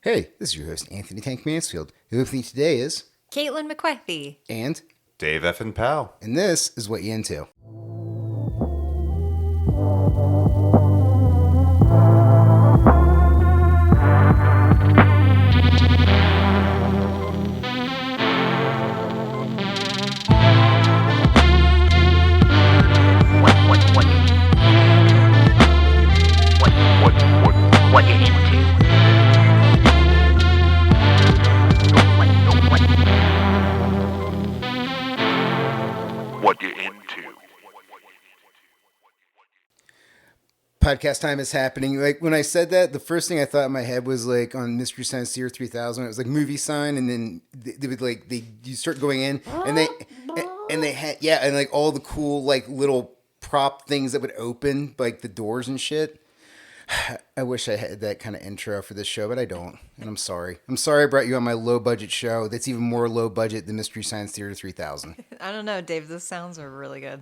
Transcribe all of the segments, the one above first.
Hey, this is your host, Anthony Tank Mansfield. Who with me today is... Caitlin McQuethy. And... Dave F. Powell. And this is What You Into. What you into? What you into? Podcast time is happening. Like, when I said that, the first thing I thought in my head was, like, on Mystery Science Theater 3000, it was, like, movie sign, and then they would, like, you start going in, and they had, yeah, and, like, all the cool, like, little prop things that would open, like, the doors and shit. I wish I had that kind of intro for this show, but I don't, and I'm sorry. I'm sorry I brought you on my low-budget show that's even more low-budget than Mystery Science Theater 3000. I don't know, Dave. Those sounds are really good.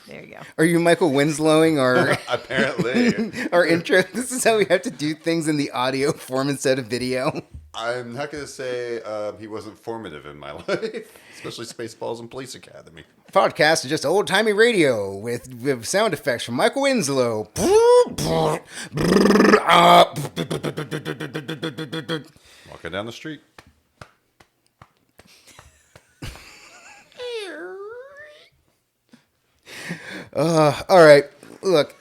There you go. Are you Michael Winslowing our Apparently. our intro? This is how we have to do things in the audio form instead of video. I'm not going to say he wasn't formative in my life, especially Spaceballs and Police Academy. Podcast is just old-timey radio with sound effects from Michael Winslow. Walking down the street. All right, look,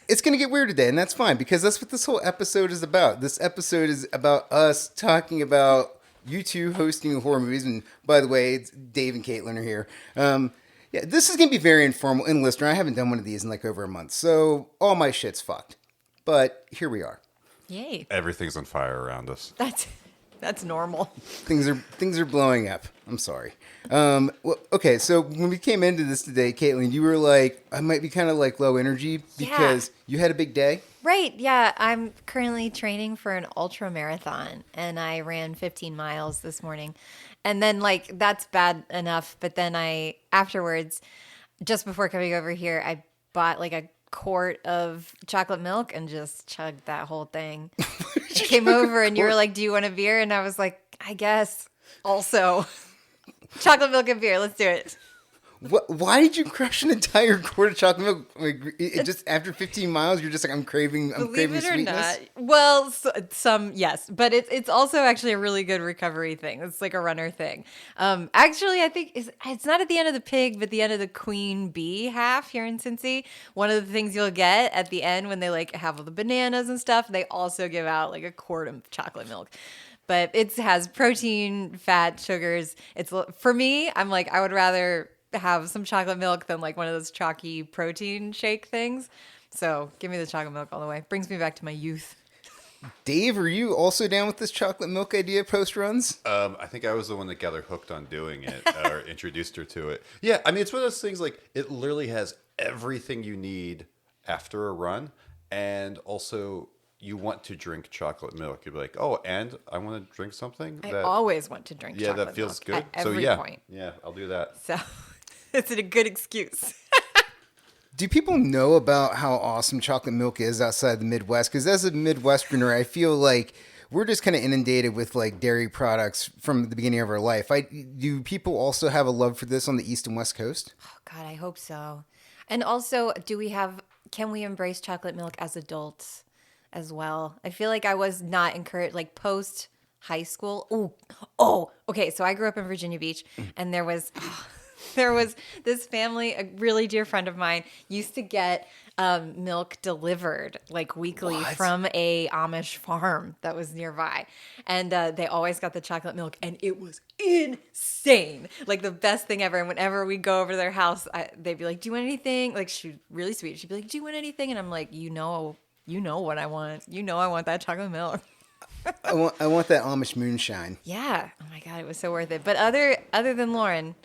it's going to get weird today, and that's fine, because that's what this whole episode is about. This episode is about us talking about you two hosting horror movies, and by the way, it's Dave and Caitlin are here. Yeah, this is going to be very informal, and listener, I haven't done one of these in like over a month, so all my shit's fucked. But here we are. Yay. Everything's on fire around us. That's normal. Things are blowing up. I'm sorry. Well, okay, so when we came into this today, Caitlin, you were like, I might be kind of like low energy because you had a big day. Right. Yeah. I'm currently training for an ultra marathon, and I ran 15 miles this morning. And then, like, that's bad enough. But then afterwards, just before coming over here, I bought like a quart of chocolate milk and just chugged that whole thing. I came over and you were like, do you want a beer? And I was like, I guess. Also, chocolate milk and beer. Let's do it. Why did you crush an entire quart of chocolate milk? Like, it just after 15 miles, you're just like, I'm craving Believe it or sweetness. not. Well, some yes, but it's also actually a really good recovery thing. It's like a runner thing. Actually, I think it's not at the end of the pig, but the end of the queen bee half here in Cincy. One of the things you'll get at the end when they like have all the bananas and stuff, they also give out like a quart of chocolate milk. But it has protein, fat, sugars. It's for me. I'm like, I would rather have some chocolate milk than like one of those chalky protein shake things. So give me the chocolate milk all the way. Brings me back to my youth. Dave, are you also down with this chocolate milk idea post runs? I think I was the one that got her hooked on doing it or introduced her to it. Yeah, I mean, it's one of those things like it literally has everything you need after a run, and also you want to drink chocolate milk. You'd be like, oh, and I want to drink something. I always want to drink chocolate milk. That feels good. At every point. Yeah, I'll do that. So it's a good excuse. Do people know about how awesome chocolate milk is outside the Midwest? Because as a Midwesterner, I feel like we're just kind of inundated with like dairy products from the beginning of our life. Do people also have a love for this on the East and West Coast? Oh God, I hope so. And also, can we embrace chocolate milk as adults as well? I feel like I was not encouraged, like post high school. Oh, okay. So I grew up in Virginia Beach, and there was this family, a really dear friend of mine, used to get milk delivered like weekly from a Amish farm that was nearby. And they always got the chocolate milk, and it was insane. Like the best thing ever. And whenever we go over to their house, they'd be like, do you want anything? Like, she's really sweet. She'd be like, do you want anything? And I'm like, you know what I want. You know I want that chocolate milk. I want that Amish moonshine. Yeah. Oh my God, it was so worth it. But other than Lauren,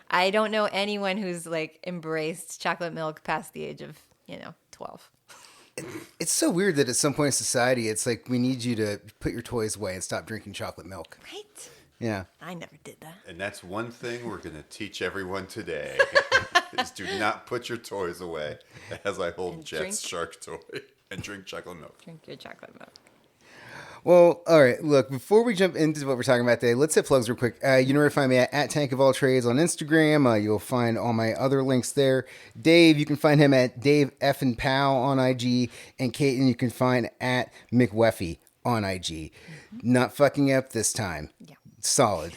I don't know anyone who's like embraced chocolate milk past the age of, 12. It's so weird that at some point in society, it's like, we need you to put your toys away and stop drinking chocolate milk. Right? Yeah. I never did that. And that's one thing we're going to teach everyone today is do not put your toys away as I hold Jet's shark toy. And drink chocolate milk. Drink your chocolate milk. Well, all right. Look, before we jump into what we're talking about today, let's hit plugs real quick. You know where to find me at Tank of All Trades on Instagram. You'll find all my other links there. Dave, you can find him at Dave F and Powell on IG, and Caitlin, you can find at McWeffy on IG. Not fucking up this time. Yeah. Solid.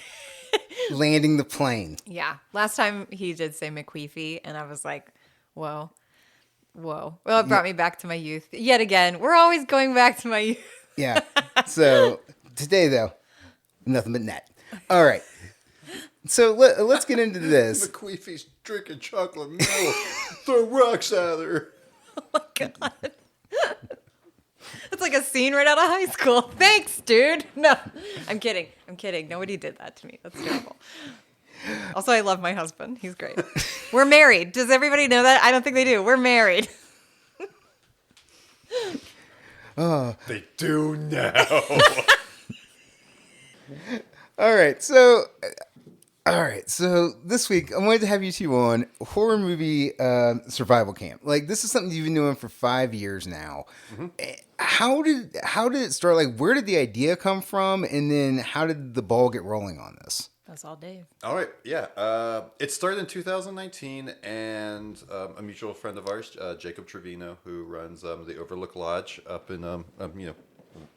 Landing the plane. Yeah. Last time he did say McQueefy, and I was like, whoa. Well, it brought me back to my youth. Yet again, we're always going back to my youth. Yeah. So today, though, nothing but net. All right. So let's get into this. McQueefy's drinking chocolate milk. Throw rocks at her. Oh my God. It's like a scene right out of high school. Thanks, dude. No, I'm kidding. Nobody did that to me. That's terrible. Also, I love my husband. He's great. We're married. Does everybody know that? I don't think they do. We're married. They do now. All right. So this week I wanted to have you two on horror movie survival camp. Like, this is something you've been doing for 5 years now. How did it start? Like, where did the idea come from, and then how did the ball get rolling on this? That's all Dave. All right, yeah. It started in 2019, and a mutual friend of ours, Jacob Trevino, who runs the Overlook Lodge up in,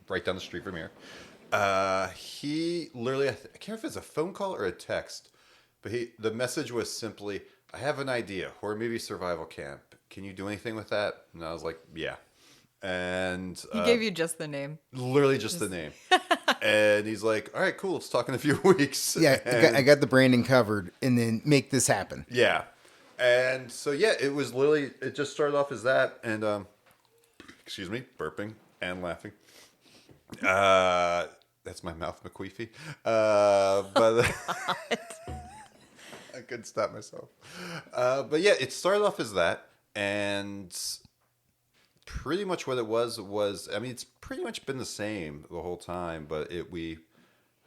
right down the street from here. He literally, I can't remember if it's a phone call or a text, but the message was simply, "I have an idea, horror movie survival camp. Can you do anything with that?" And I was like, "Yeah." And He gave you just the name. literally just the name. And he's like, "All right, cool. Let's talk in a few weeks." Yeah, I got the branding covered, and then make this happen. Yeah. And so, yeah, it was literally, it just started off as that. And, excuse me, burping and laughing. That's my mouth, McQueefy. But I couldn't stop myself. But yeah, it started off as that. And pretty much what it was, I mean, it's pretty much been the same the whole time, but we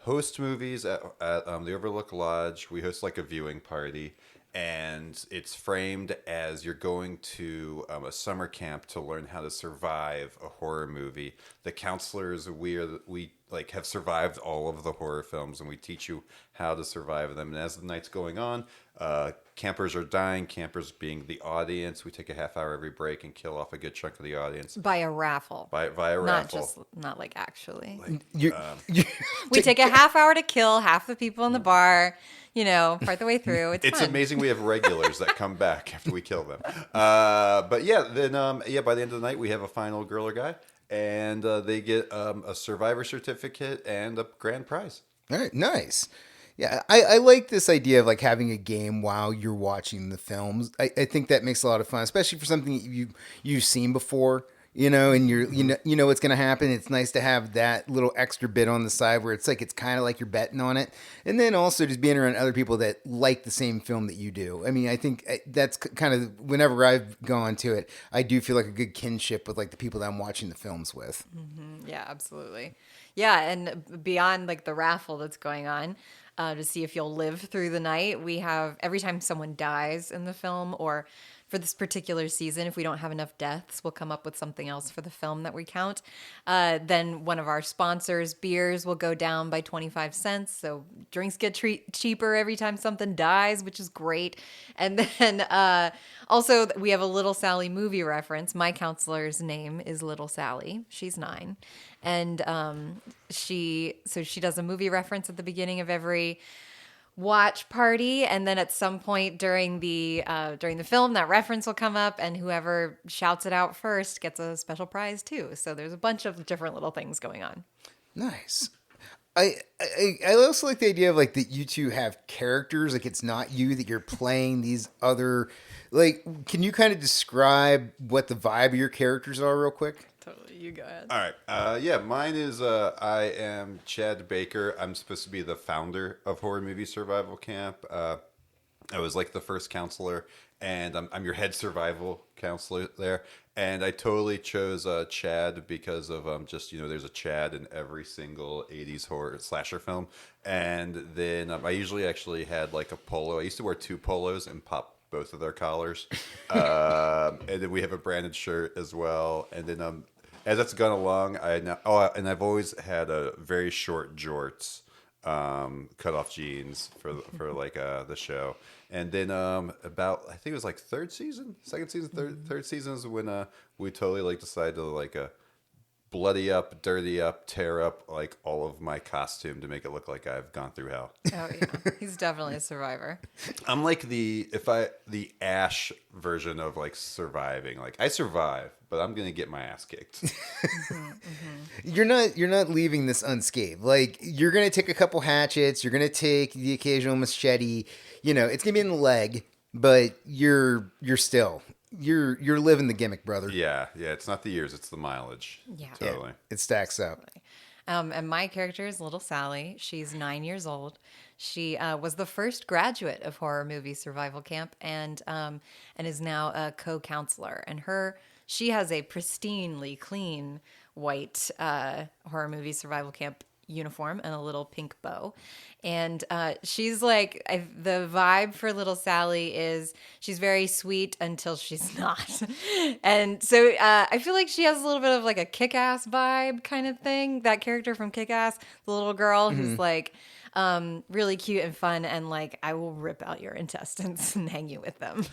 host movies at the Overlook Lodge. We host like a viewing party, and it's framed as you're going to a summer camp to learn how to survive a horror movie. The counselors, we like have survived all of the horror films, and we teach you how to survive them. And as the night's going on, campers are dying. Campers being the audience, we take a half hour every break and kill off a good chunk of the audience By a raffle. via raffle. Not like actually. We take a half hour to kill half the people in the bar, part the way through. It's fun. Amazing we have regulars that come back after we kill them. But yeah, then by the end of the night we have a final girl or guy, and they get a survivor certificate and a grand prize. All right, nice. Yeah, I like this idea of like having a game while you're watching the films. I think that makes a lot of fun, especially for something that you've seen before, and you know what's gonna happen. It's nice to have that little extra bit on the side where it's kind of like you're betting on it, and then also just being around other people that like the same film that you do. I mean, I think that's kind of whenever I've gone to it, I do feel like a good kinship with like the people that I'm watching the films with. Mm-hmm. Yeah, absolutely. Yeah, and beyond like the raffle that's going on, to see if you'll live through the night, we have every time someone dies in the film, or for this particular season, if we don't have enough deaths, we'll come up with something else for the film that we count. Then one of our sponsors, beers, will go down by 25 cents. So drinks get cheaper every time something dies, which is great. And then also we have a Little Sally movie reference. My counselor's name is Little Sally. She's 9. And she does a movie reference at the beginning of every watch party, and then at some point during the film, that reference will come up, and whoever shouts it out first gets a special prize too. So there's a bunch of different little things going on. Nice. I also like the idea of like that you two have characters, like it's not you, that you're playing these other, like, can you kind of describe what the vibe of your characters are real quick? Totally, you go ahead. All right. Yeah, mine is I am Chad Baker. I'm supposed to be the founder of Horror Movie Survival Camp. I was like the first counselor, and I'm your head survival counselor there. And I totally chose Chad because of just, there's a Chad in every single 80s horror slasher film. And then I usually actually had like a polo. I used to wear 2 polos and pop both of their collars. And then we have a branded shirt as well. And then as that's gone along, and I've always had a very short jorts, cut off jeans for like the show. And then about I think it was like second season, third season is when we totally like decided to like bloody up, dirty up, tear up like all of my costume to make it look like I've gone through hell. Oh yeah, he's definitely a survivor. I'm like the Ash version of like surviving. Like I survive, but I'm gonna get my ass kicked. You're not leaving this unscathed. Like you're gonna take a couple hatchets, you're gonna take the occasional machete. You know, it's gonna be in the leg, but you're living the gimmick, brother. Yeah. It's not the years, it's the mileage. Yeah. Totally. It stacks up. And my character is little Sally. She's 9 years old. She was the first graduate of horror movie survival camp, and is now a co-counselor. And she has a pristinely clean white horror movie survival camp uniform and a little pink bow. And she's like, the vibe for little Sally is she's very sweet until she's not. And so I feel like she has a little bit of like a Kick-Ass vibe kind of thing. That character from Kick-Ass, the little girl who's like really cute and fun, and like I will rip out your intestines and hang you with them.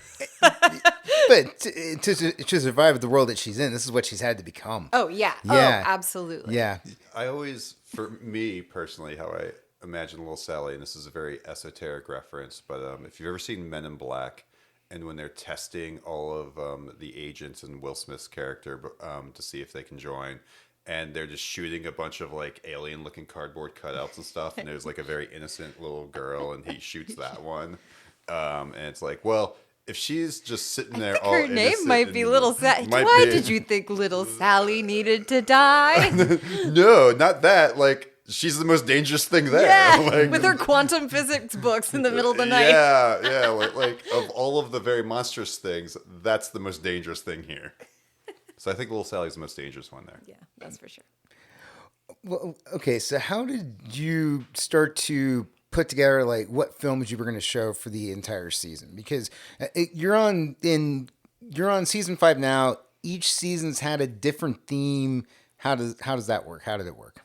But to survive the world that she's in, this is what she's had to become. Oh yeah. Yeah. Oh, absolutely. Yeah. I always, for me personally, how I imagine little Sally, and this is a very esoteric reference, but if you've ever seen Men in Black, and when they're testing all of the agents and Will Smith's character to see if they can join, and they're just shooting a bunch of like alien looking cardboard cutouts and stuff, and there's like a very innocent little girl, and he shoots that one, and it's like, well, if she's just sitting there, all Her name innocent might be and- Little Sally. might Why be- did you think little Sally needed to die? No, not that. Like she's the most dangerous thing there. Yeah, Like, with her quantum physics books in the middle of the night. Yeah. Like of all of the very monstrous things, that's the most dangerous thing here. So I think Little Sally's the most dangerous one there. Yeah, that's for sure. Well, okay. So how did you start to put together like what films you were going to show for the entire season? Because you're on season 5 now. Each season's had a different theme. How does that work? How did it work?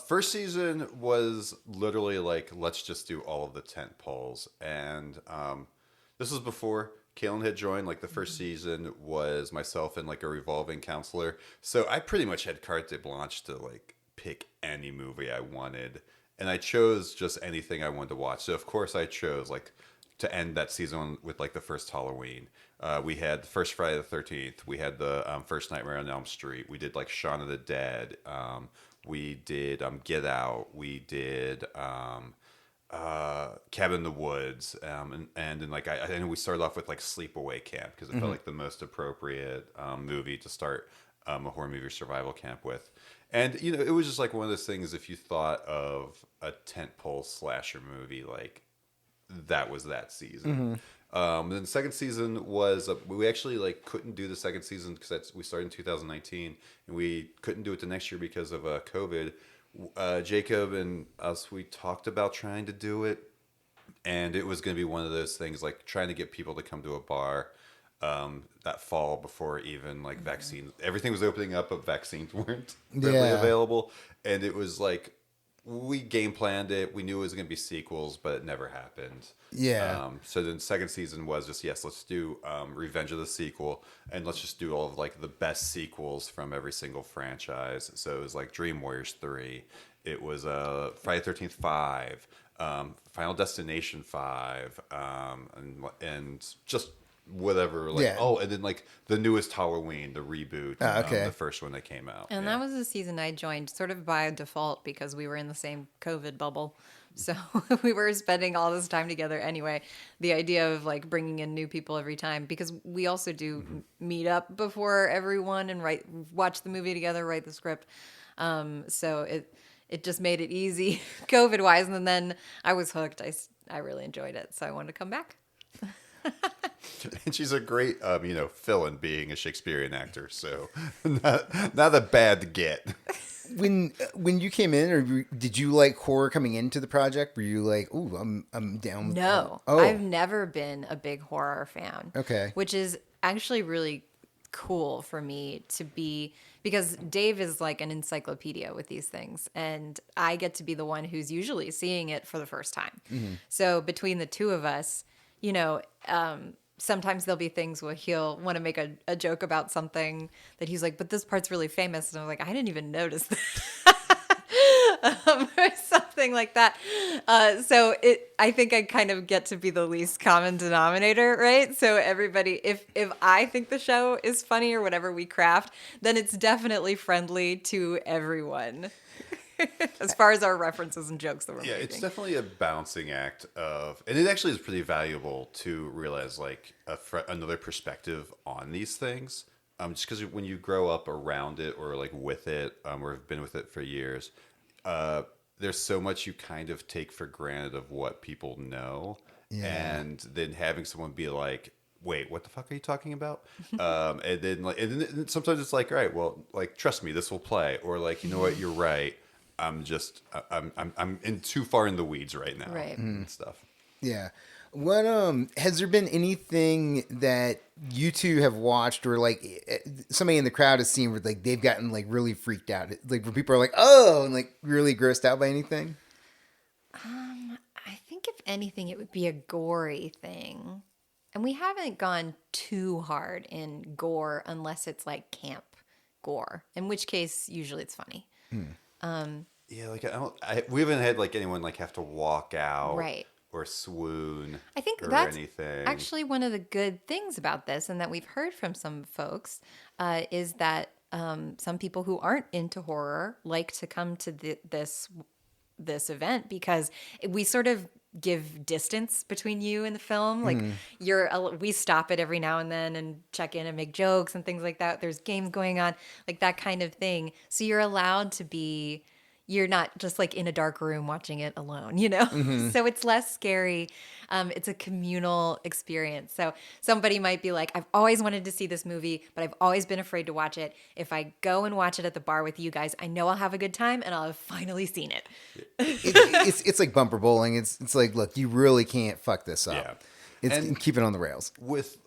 First season was literally like, let's just do all of the tent poles. And this was before Kaylin had joined. Like the first season was myself and like a revolving counselor. So I pretty much had carte blanche to like pick any movie I wanted. And I chose just anything I wanted to watch. So of course I chose like to end that season with like the first Halloween. We had the first Friday the 13th. We had the first Nightmare on Elm Street. We did like Shaun of the Dead. We did Get Out. We did Cabin in the Woods. And then like I know we started off with like Sleepaway Camp because it felt like the most appropriate movie to start a horror movie survival camp with. And you know, it was just like one of those things. If you thought of a tentpole slasher movie, like that was that season. Then the second season was we actually like couldn't do the second season because we started in 2019 and we couldn't do it the next year because of COVID. Jacob and us, we talked about trying to do it, and it was going to be one of those things like trying to get people to come to a bar that fall before even like vaccines. Everything was opening up, but vaccines weren't readily available, and it was like we game planned it. We knew it was going to be sequels, but it never happened. Yeah. So then second season was just, yes, let's do Revenge of the Sequel, and let's just do all of like the best sequels from every single franchise. So it was like Dream Warriors 3. It was Friday the 13th 5, Final Destination 5, and just whatever. Like, Yeah. Oh, and then like the newest Halloween, the reboot, okay. the first one that came out. And that was the season I joined sort of by default because we were in the same COVID bubble. So we were spending all this time together anyway. The idea of like bringing in new people every time, because we also do meet up before everyone and watch the movie together, write the script. So it just made it easy COVID wise. And then I was hooked. I really enjoyed it. So I wanted to come back. And she's a great, fill-in being a Shakespearean actor, so not a bad get. when you came in, or did you like horror coming into the project? Were you like, "Ooh, I'm down"? No, Oh, I've never been a big horror fan. Okay. Which is actually really cool for me to be, because Dave is like an encyclopedia with these things, and I get to be the one who's usually seeing it for the first time. So between the two of us, you know, sometimes there'll be things where he'll want to make a joke about something that he's like, but this part's really famous. And I'm like, I didn't even notice that. Or something like that. I think I kind of get to be the least common denominator, right? So everybody, if I think the show is funny or whatever we craft, then it's definitely friendly to everyone. As far as our references and jokes that we're Yeah, making. it's definitely a balancing act of, and it actually is pretty valuable to realize like another perspective on these things. Just because when you grow up around it or like with it, or have been with it for years, there's so much you kind of take for granted of what people know, and then having someone be like, "Wait, what the fuck are you talking about?" And then sometimes it's like, "All right, well, like trust me, this will play," or like, "You know what, you're right. I'm in too far in the weeds right now," Right. and stuff. Yeah. What has there been anything that you two have watched, or like somebody in the crowd has seen where like they've gotten like really freaked out, like where people are like, "Oh," and like really grossed out by anything? I think if anything, it would be a gory thing. And we haven't gone too hard in gore unless it's like camp gore, in which case usually it's funny. Yeah, like we haven't had like anyone like have to walk out, Right. or swoon. I think or that's anything. actually one of the good things about this, and that we've heard from some folks, is that some people who aren't into horror like to come to this event because we sort of give distance between you and the film. Like we stop it every now and then and check in and make jokes and things like that. There's games going on, like that kind of thing. So you're allowed to be. You're not just like in a dark room watching it alone, you know? So it's less scary. It's a communal experience. So somebody might be like, I've always wanted to see this movie, but I've always been afraid to watch it. If I go and watch it at the bar with you guys, I know I'll have a good time and I'll have finally seen it. It's like bumper bowling. It's like, look, you really can't fuck this up. Yeah. It's And- keep it on the rails. With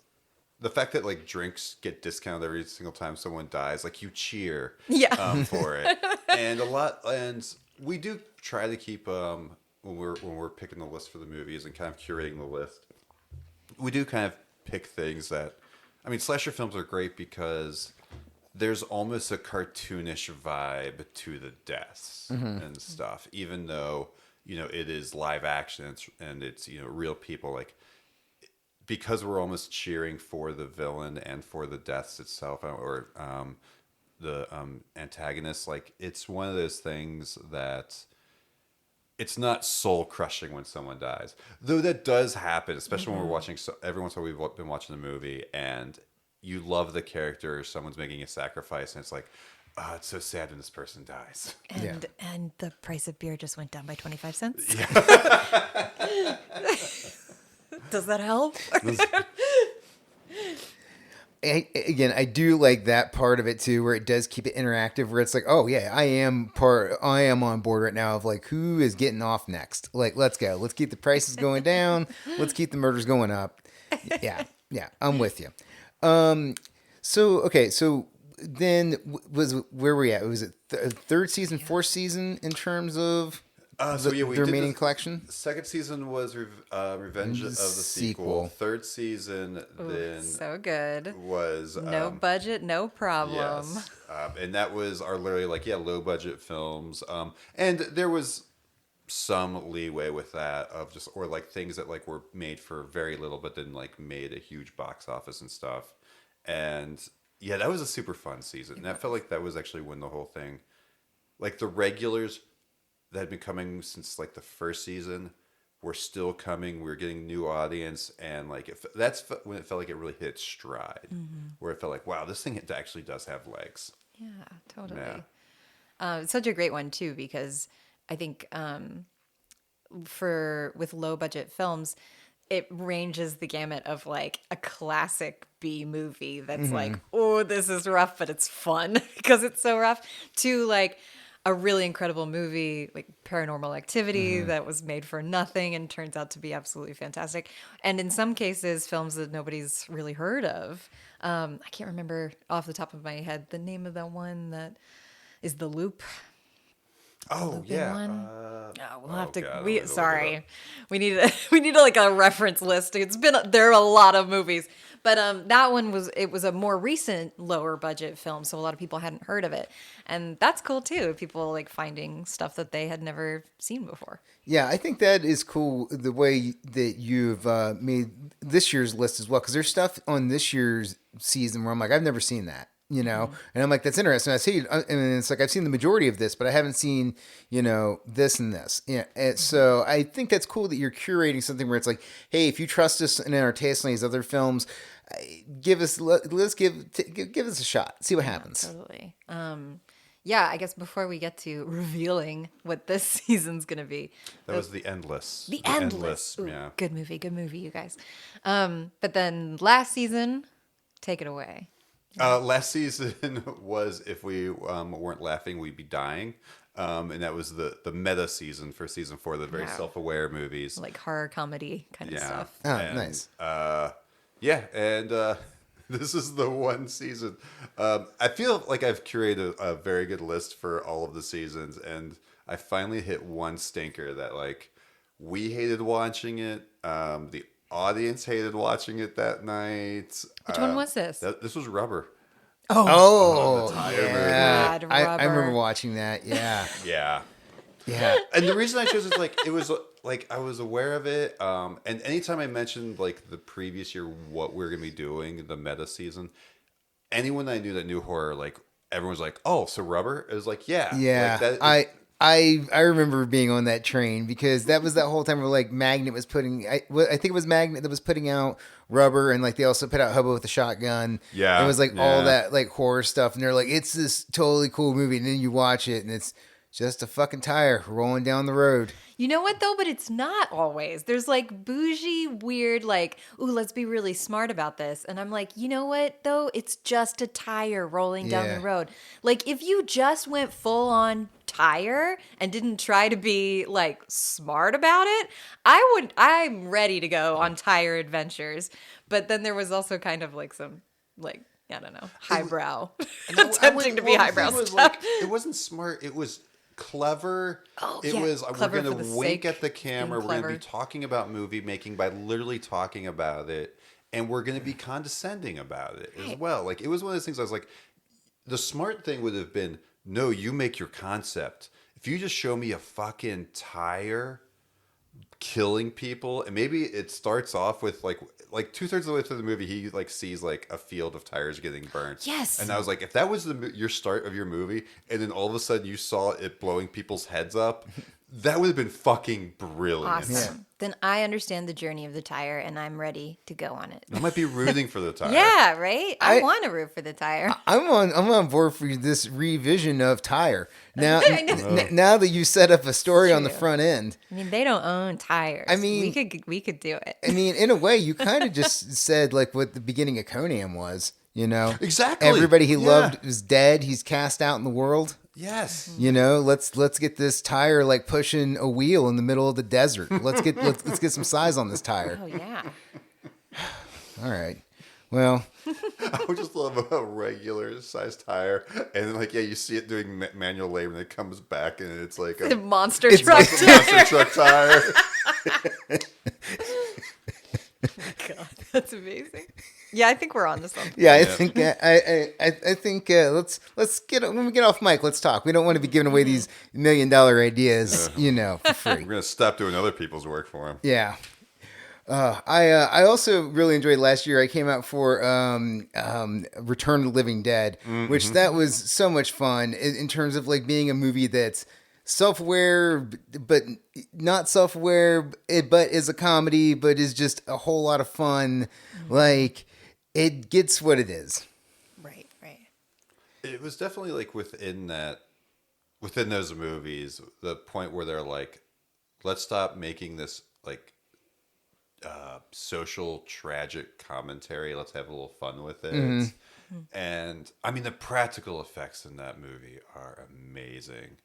the fact that like drinks get discounted every single time someone dies, like you cheer for it, and we do try to keep when we're picking the list for the movies and kind of curating the list, we do kind of pick things that, I mean, slasher films are great because there's almost a cartoonish vibe to the deaths and stuff, even though, you know, it is live action and it's, you know, real people, like, because we're almost cheering for the villain and for the deaths itself, or the antagonist. Like, it's one of those things that it's not soul crushing when someone dies, though that does happen, especially when we're watching. So every once in a while, we've been watching the movie and you love the character, or someone's making a sacrifice, and it's like, oh, it's so sad when this person dies. And the price of beer just went down by 25 cents. Does that help? I do like that part of it too, where it does keep it interactive, where it's like, oh yeah, I am on board right now of like, who is getting off next? Like, let's go. Let's keep the prices going down. Let's keep the murders going up. Yeah. I'm with you. So then where were we at? Was it third season, fourth season in terms of the remaining collection? Second season was Revenge of the Sequel. Third season then So good. was No budget, no problem. yes, and that was our literally like low budget films, and there was some leeway with that of just, or like things that like were made for very little but then like made a huge box office and stuff. And yeah, that was a super fun season. And I felt like that was actually when the whole thing, like the regulars that had been coming since like the first season were still coming. We were getting new audience, and like that's when it felt like it really hit stride, where it felt like, wow, this thing actually does have legs. Yeah, totally. Yeah. It's such a great one too, because I think with low budget films, it ranges the gamut of like a classic B movie that's like, oh, this is rough, but it's fun because it's so rough, to like a really incredible movie like Paranormal Activity that was made for nothing and turns out to be absolutely fantastic. And in some cases, films that nobody's really heard of. I can't remember off the top of my head the name of that one that is The Loop. Oh Looping yeah. one? We'll have to. God, I'm We gonna look it sorry, we need like a reference list. There are a lot of movies, but that one was a more recent lower budget film, so a lot of people hadn't heard of it, and that's cool too. People like finding stuff that they had never seen before. Yeah, I think that is cool the way that you've made this year's list as well. Because there's stuff on this year's season where I'm like, I've never seen that, and I'm like, that's interesting. I see, and it's like I've seen the majority of this, but I haven't seen, this and this. Yeah, and so I think that's cool that you're curating something where it's like, hey, if you trust us in our taste in these other films, give us give us a shot, see what happens. Totally. Yeah, I guess before we get to revealing what this season's gonna be, That was The Endless. The Endless. Ooh, Yeah. good movie, you guys. But then last season, take it away. Last season was if we weren't laughing, we'd be dying. And that was the meta season for season 4, the very Yeah. self-aware movies. Like horror comedy kind of stuff. Oh, And, nice. This is the one season. I feel like I've curated a very good list for all of the seasons, and I finally hit one stinker that like we hated watching it. The audience hated watching it that night. Which one was this? This was Rubber. Oh, tire yeah. movie. I God, remember Rubber. watching that. Yeah, Yeah. yeah. And the reason I chose it, like, it was like I was aware of it. And anytime I mentioned like the previous year what we are gonna be doing, the meta season, anyone I knew that knew horror, like everyone was like, "Oh, so Rubber?" It was like, "Yeah, Yeah, Like, that, I remember being on that train because that was that whole time where like Magnet was putting I think it was Magnet that was putting out Rubber, and like they also put out Hobo with a Shotgun. Yeah, it was like all yeah. that like horror stuff, and they're like, it's this totally cool movie, and then you watch it and it's just a fucking tire rolling down the road. You know what though? But it's not always. There's like bougie, weird, like, ooh, let's be really smart about this. And I'm like, you know what though? It's just a tire rolling down Yeah. the road. Like if you just went full on tire and didn't try to be like smart about it, I'm ready to go on tire adventures. But then there was also kind of like some like, I don't know, highbrow. Attempting to be the highbrow thing was, stuff. like, it wasn't smart. It was clever. Oh, it yeah. was Clever we're for gonna the wink sake at the of camera. being We're gonna be clever. talking about movie making by literally talking about it, and we're gonna be condescending about it as Right. well. Like it was one of those things. I was like, the smart thing would have been, no, you make your concept. If you just show me a fucking tire killing people, and maybe it starts off with like 2/3 of the way through the movie he like sees like a field of tires getting burnt. Yes. And I was like, if that was your start of your movie, and then all of a sudden you saw it blowing people's heads up, that would have been fucking brilliant. Awesome. Then I understand the journey of the tire and I'm ready to go on it. I might be rooting for the tire. Yeah, right? I I- want to root for the tire. I'm on board for this revision of Tire. Now I know. now that you set up a story on the True. front end. I mean, they don't own tires. I mean- we could do it. I mean, in a way, you kind of just said like what the beginning of Conan was. Exactly. Everybody he Yeah. loved is dead. He's cast out in the world. Yes. Let's get this tire like pushing a wheel in the middle of the desert. Let's get some size on this tire. Oh yeah. All right. Well, I would just love a regular sized tire, and then like you see it doing manual labor, and it comes back, and it's like The a monster It's truck. monster truck tire. God, that's amazing. Yeah, I think we're on to something. yeah, I Yeah. think I think let's get when we get off mic. Let's talk. We don't want to be giving away these $1 million ideas, for free. We're gonna stop doing other people's work for him. Yeah. I also really enjoyed last year. I came out for Return of the Living Dead, which that was so much fun in terms of like being a movie that's self-aware but not self-aware, but is a comedy, but is just a whole lot of fun. Like it gets what it is. Right, right. It was definitely like within those movies, the point where they're like, let's stop making this like social tragic commentary. Let's have a little fun with it. And I mean, the practical effects in that movie are amazing.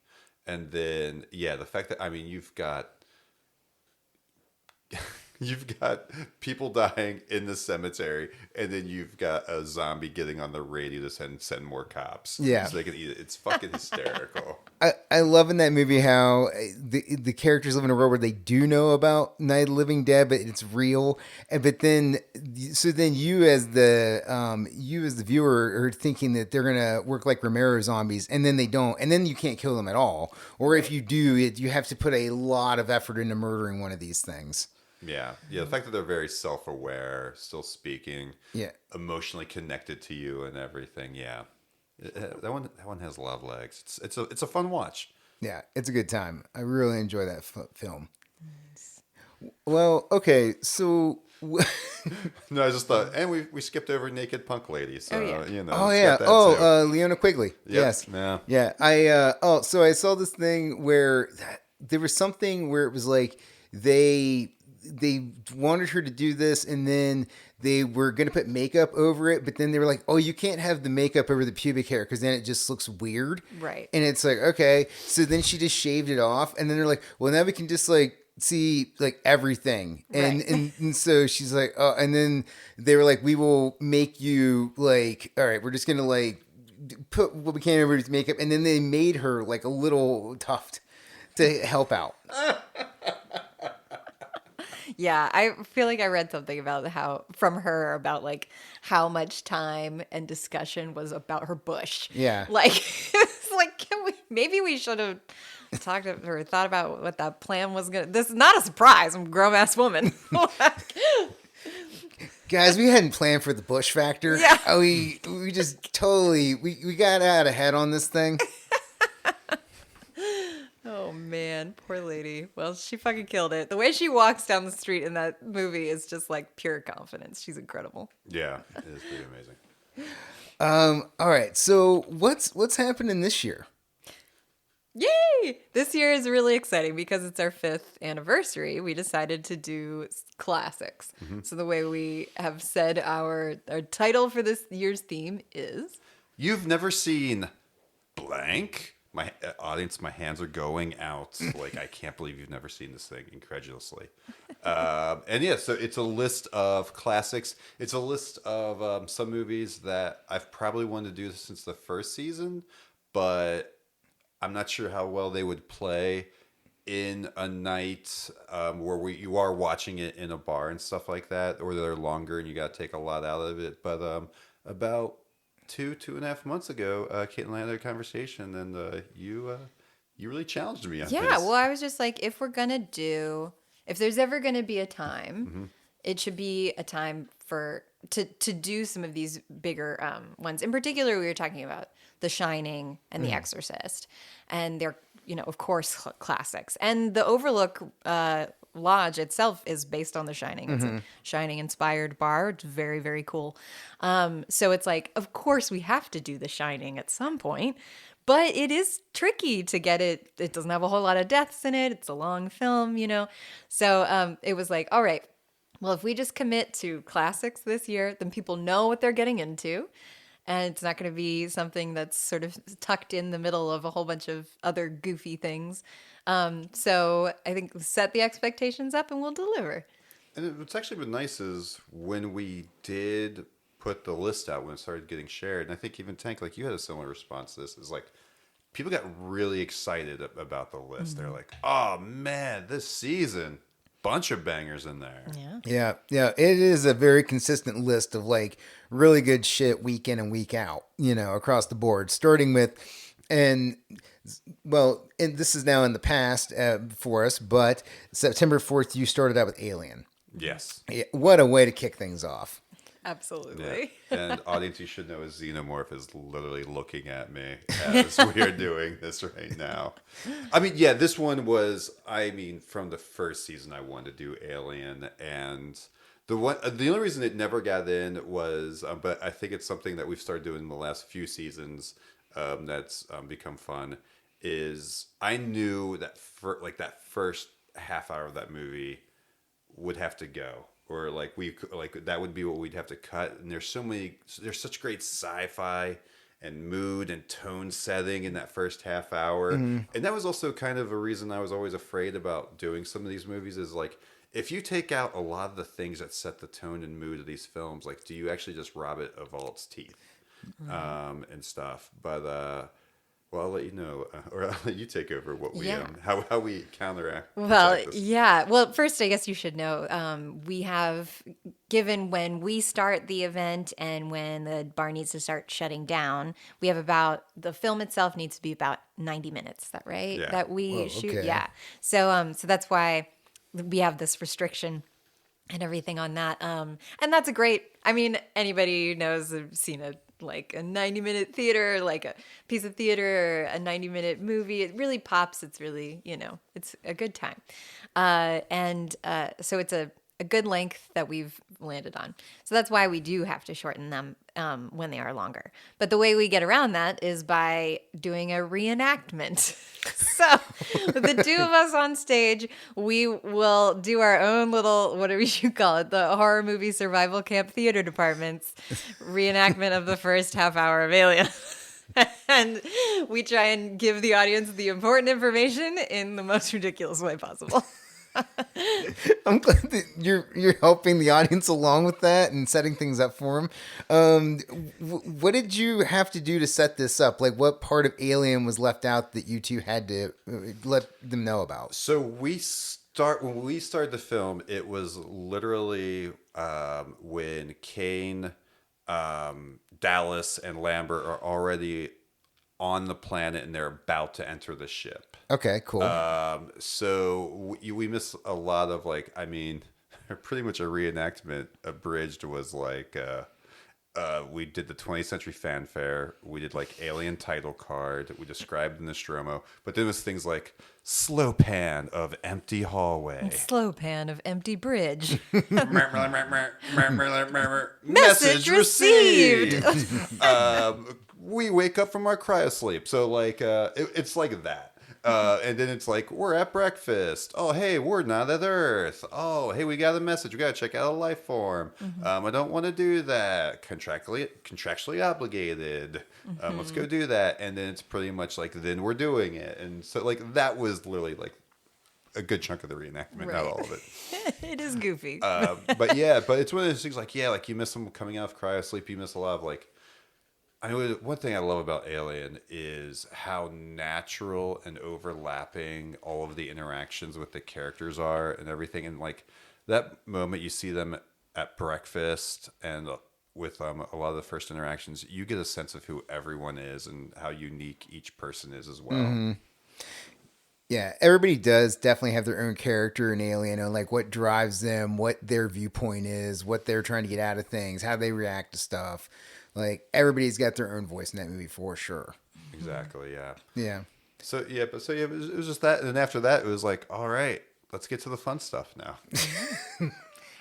And then, yeah, the fact that, I mean, you've got people dying in the cemetery, and then you've got a zombie getting on the radio to send more cops. Yeah. So they can eat it. It's fucking hysterical. I love in that movie how the characters live in a world where they do know about Night of the Living Dead, but it's real. But then, so then you as the viewer are thinking that they're gonna work like Romero zombies, and then they don't, and then you can't kill them at all. Or if you do, you have to put a lot of effort into murdering one of these things. Yeah. The fact that they're very self-aware, still speaking, Yeah. emotionally connected to you and everything. Yeah. That one has a lot of legs. It's a fun watch. Yeah, it's a good time. I really enjoy that film. Well, okay, so No, I just thought, and we skipped over Naked Punk Lady, so you know. oh it's yeah, got that too. Leona Quigley. Yes, Yeah. yeah. So I saw this thing where there was something where it was like they wanted her to do this, and then they were going to put makeup over it, but then they were like, oh, you can't have the makeup over the pubic hair because then it just looks weird. Right. And it's like, okay. So then she just shaved it off, and then they're like, well, now we can just like see like everything. And, Right. and so she's like, oh, and then they were like, we will make you like, all right, we're just going to like put what we can over his makeup. And then they made her like a little tuft to help out. Yeah, I feel like I read something about like how much time and discussion was about her bush. Yeah. Like it's like maybe we should have talked or thought about what that plan was gonna. This is not a surprise. I'm a grown ass woman. Guys, we hadn't planned for the Bush factor. Yeah. We just totally we got out ahead on this thing. Oh man, poor lady. Well, she fucking killed it. The way she walks down the street in that movie is just like pure confidence. She's incredible. Yeah, it is pretty amazing. All right. So what's happening this year? Yay! This year is really exciting because it's our 5th anniversary. We decided to do classics. So the way we have said our title for this year's theme is You've never seen blank? My audience, my hands are going out. Like, I can't believe you've never seen this thing, incredulously. And yeah, so it's a list of classics. It's a list of some movies that I've probably wanted to do since the first season, but I'm not sure how well they would play in a night where you are watching it in a bar and stuff like that, or they're longer and you got to take a lot out of it. But about 2.5 months ago, Kate and I had a conversation, and you really challenged me on this. Yeah, well, I was just like, if there's ever going to be a time, it should be a time to do some of these bigger ones. In particular, we were talking about The Shining and The Exorcist, and they're, of course, classics. And the Overlook Lodge itself is based on The Shining. It's a Shining-inspired bar. It's very, very cool. So it's like, of course, we have to do The Shining at some point. But it is tricky to get it. It doesn't have a whole lot of deaths in it. It's a long film, So it was like, all right, well, if we just commit to classics this year, then people know what they're getting into. And it's not going to be something that's sort of tucked in the middle of a whole bunch of other goofy things. So I think set the expectations up and we'll deliver. And what's actually been nice is when we did put the list out, when it started getting shared, and I think even Tank, like you had a similar response to this, is like people got really excited about the list. They're like, oh man, this season, bunch of bangers in there. Yeah. Yeah. It is a very consistent list of like really good shit week in and week out, across the board. Starting with, and this is now in the past for us, but September 4th, you started out with Alien. Yes. Yeah, what a way to kick things off. Absolutely. Yeah. And audience, you should know, is Xenomorph is literally looking at me as we are doing this right now. I mean, yeah, this one was, from the first season I wanted to do Alien, and the only reason it never got in was, but I think it's something that we've started doing in the last few seasons that's become fun, is I knew that that first half hour of that movie would have to go. Or that would be what we'd have to cut. And there's such great sci-fi and mood and tone setting in that first half hour. And that was also kind of a reason I was always afraid about doing some of these movies is like, if you take out a lot of the things that set the tone and mood of these films, like, do you actually just rob it of all its teeth and stuff? But, well, I'll let you know, or I'll let you take over what we how we counteract. Well, this. yeah. Well, first, I guess you should know we have given when we start the event and when the bar needs to start shutting down, we have about the film itself needs to be about 90 minutes. Is that right? Yeah. That we Whoa, shoot. okay. Yeah. So that's why we have this restriction and everything on that. And that's a great. I mean, anybody who knows have seen a 90-minute theater, like a piece of theater, or a 90-minute movie. It really pops. It's really, it's a good time. So it's a good length that we've landed on. So that's why we do have to shorten them when they are longer. But the way we get around that is by doing a reenactment. So the two of us on stage, we will do our own little, whatever you call it, the horror movie survival camp theater department's reenactment of the first half hour of Alien. And we try and give the audience the important information in the most ridiculous way possible. I'm glad that you're helping the audience along with that and setting things up for them. What did you have to do to set this up? Like, what part of Alien was left out that you two had to let them know about? So when we started the film, it was literally when Kane, Dallas, and Lambert are already on the planet and they're about to enter the ship. Okay, cool. So we miss a lot of pretty much a reenactment abridged was we did the 20th century fanfare. We did alien title card. We described the Nostromo, but then it was things like slow pan of empty hallway, Slow pan of empty bridge. message received. We wake up from our cryosleep. So it's like that. And then it's like, we're at breakfast. Oh, hey, we're not at Earth. Oh, hey, we got a message. We got to check out a life form. I don't want to do that. Contractually obligated. Let's go do that. And then it's pretty much then we're doing it. And so that was literally a good chunk of the reenactment, Right. not all of it. It is goofy. But it's one of those things you miss them coming out of cryosleep. You miss a lot of one thing I love about Alien is how natural and overlapping all of the interactions with the characters are and everything. And that moment you see them at breakfast and with a lot of the first interactions, you get a sense of who everyone is and how unique each person is as well. Mm-hmm. Yeah, everybody does definitely have their own character in Alien and what drives them, what their viewpoint is, what they're trying to get out of things, how they react to stuff. Everybody's got their own voice in that movie for sure. Exactly. Yeah. Yeah. It was just that. And then after that, it was all right, let's get to the fun stuff now.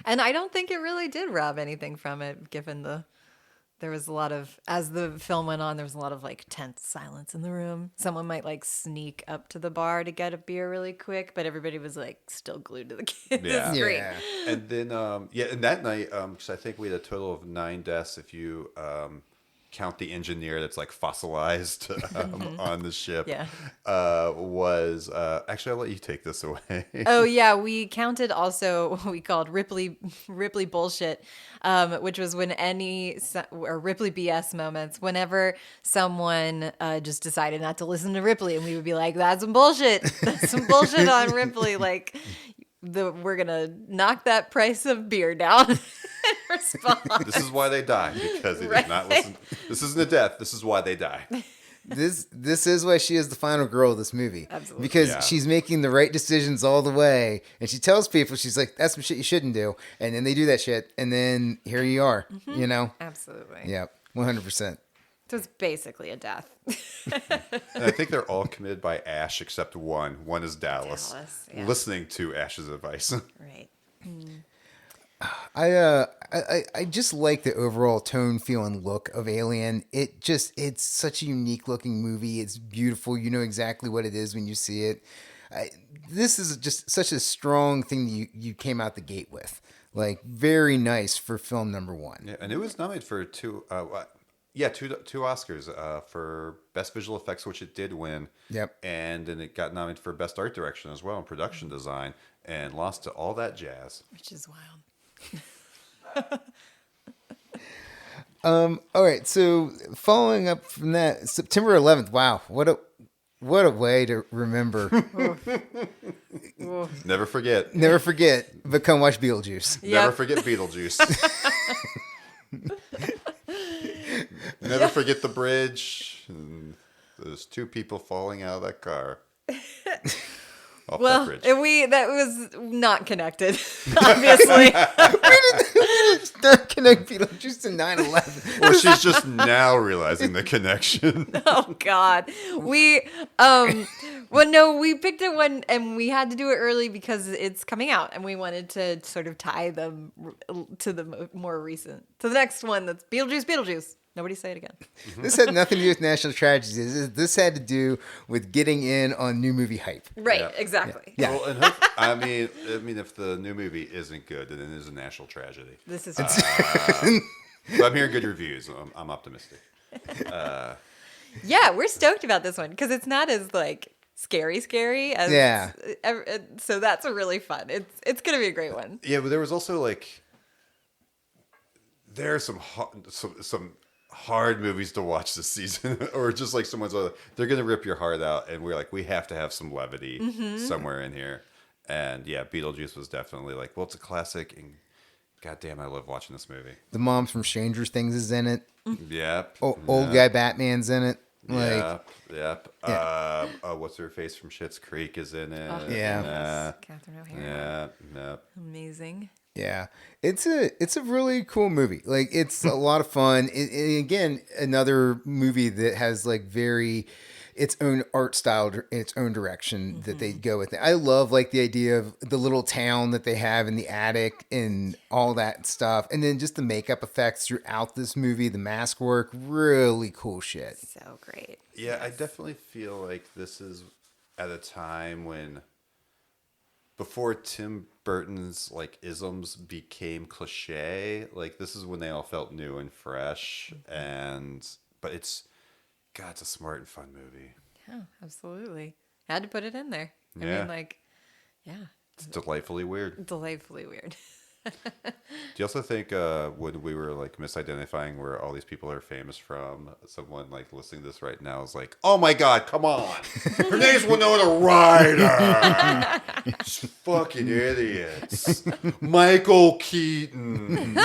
And I don't think it really did rob anything from it, given there was a lot of, as the film went on, there was a lot of tense silence in the room. Someone might sneak up to the bar to get a beer really quick, but everybody was still glued to the screen. Yeah. And then, and that night, because I think we had a total of 9 deaths if you count the engineer that's fossilized on the ship. Yeah. Was actually, I'll let you take this away. Oh yeah, we counted also what we called Ripley bullshit, which was when or Ripley BS moments. Whenever someone just decided not to listen to Ripley, and we would be like, "That's some bullshit. That's some bullshit on Ripley." We're gonna knock that price of beer down. Response. This is why they die, because they did not listen. This isn't a death. This is why they die. This is why she is the final girl of this movie. Absolutely. Because she's making the right decisions all the way. And she tells people, she's like, that's some shit you shouldn't do. And then they do that shit. And then here you are, Absolutely. Yep, 100%. So it's basically a death. And I think they're all committed by Ash except one. One is Dallas yeah. listening to Ash's advice. Right. I just like the overall tone, feel, and look of Alien. It's such a unique looking movie. It's beautiful. You know exactly what it is when you see it. This is just such a strong thing that you came out the gate with. Very nice for film number 1. Yeah, and it was nominated for Yeah, two Oscars for best visual effects, which it did win. Yep. And then it got nominated for best art direction as well and production design, and lost to All That Jazz. Which is wild. All right. So following up from that, September 11th. Wow, what a way to remember. Never forget. Never forget, but come watch Beetlejuice. Never Yep. forget Beetlejuice. Never forget the bridge. And those two people falling out of that car. Off Well, that bridge. that was not connected, obviously. Don't connect Beetlejuice to 9/11. Or she's just now realizing the connection. Oh God, well, no, we picked it one, and we had to do it early because it's coming out, and we wanted to sort of tie them to the more recent, to the next one that's Beetlejuice. Nobody say it again. This had nothing to do with national tragedies. This had to do with getting in on new movie hype. Right, Yeah. exactly. Yeah. Well, and I mean, if the new movie isn't good, then it is a national tragedy. This is But I'm hearing good reviews. I'm optimistic. yeah, we're stoked about this one because it's not as like scary as Yeah. So that's a really fun. It's gonna be a great one. Yeah, but there was also like there are some hard movies to watch this season, or just like they're gonna rip your heart out, and we're like, we have to have some levity somewhere in here. And yeah, Beetlejuice was definitely like, well, it's a classic, and goddamn, I love watching this movie. The mom from Stranger Things is in it. Yep. Old guy Batman's in it. Yep. Yeah. What's her face from Schitt's Creek is in it. Oh, Yeah. yes. Catherine O'Hara. Yeah. Amazing. Yeah, it's a really cool movie. Like, it's a lot of fun. Again, another movie that has like its own art style, its own direction that they go with. I love like the idea of the little town that they have in the attic and all that stuff, and then just the makeup effects throughout this movie, the mask work, really cool shit. So great. Yeah, I definitely feel like this is at a time when, before Tim Burton's like isms became cliche, like this is when they all felt new and fresh. But it's a smart and fun movie. Yeah, absolutely. Had to put it in there. I Yeah. mean, like, yeah, It's delightfully weird. delightfully weird. Do you also think when we were like misidentifying where all these people are famous from, someone like listening to this right now is like, "Oh my God, come on! Her name's Winona Ryder! Just fucking idiots! Michael Keaton!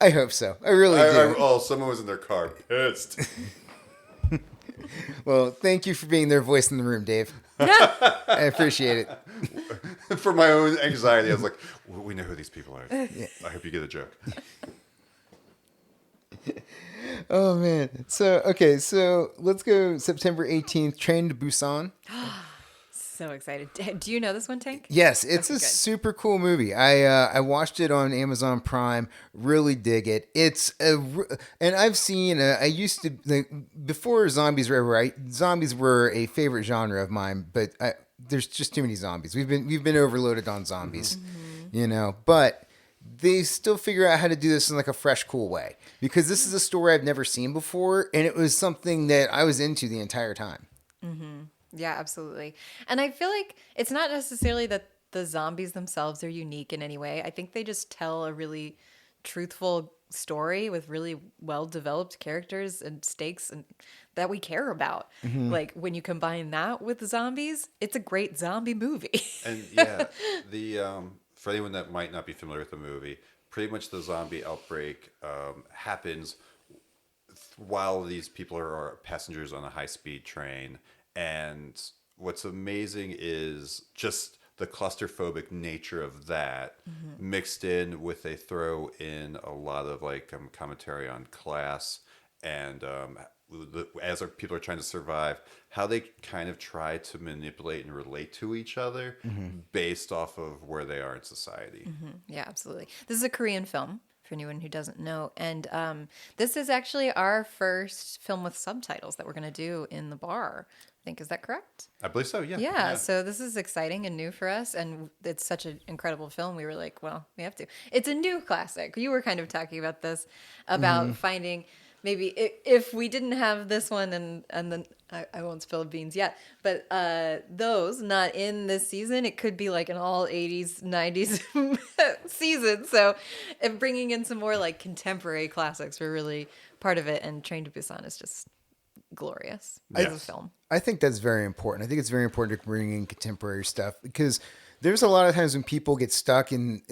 I hope so. I really do. Someone was in their car pissed. Well, thank you for being their voice in the room, Dave. I appreciate it. For my own anxiety, I was like, we know who these people are. I hope you get a joke." Oh man. So let's go September 18th, Train to Busan. So excited. Do you know this one, Tank? Yes, it's a good. super cool movie. I watched it on Amazon Prime. Really dig it. And I've seen. I used to like before zombies were zombies were a favorite genre of mine, but there's just too many zombies. We've been overloaded on zombies, But they still figure out how to do this in like a fresh, cool way, because this is a story I've never seen before, and it was something that I was into the entire time. Yeah, absolutely. And I feel like it's not necessarily that the zombies themselves are unique in any way. I think they just tell a really truthful story with really well-developed characters and stakes and that we care about. Like when you combine that with zombies, it's a great zombie movie. And yeah, for anyone that might not be familiar with the movie, pretty much the zombie outbreak happens while these people are passengers on a high-speed train. And what's amazing is just the claustrophobic nature of that, mixed in with they throw in a lot of like commentary on class and as people are trying to survive, how they kind of try to manipulate and relate to each other based off of where they are in society. Yeah, absolutely. This is a Korean film, for anyone who doesn't know. And this is actually our first film with subtitles that we're going to do in the bar. I think, is that correct? I believe so. Yeah. Yeah, so this is exciting and new for us, and it's such an incredible film. We were like, well, we have to. It's a new classic. You were kind of talking about this, about finding maybe if we didn't have this one, and then I won't spill beans yet, but those not in this season, it could be like an all 80s, 90s season. So if bringing in some more like contemporary classics were really part of it, and Train to Busan is just glorious as a film. I think that's very important. I think it's very important to bring in contemporary stuff because there's a lot of times when people get stuck in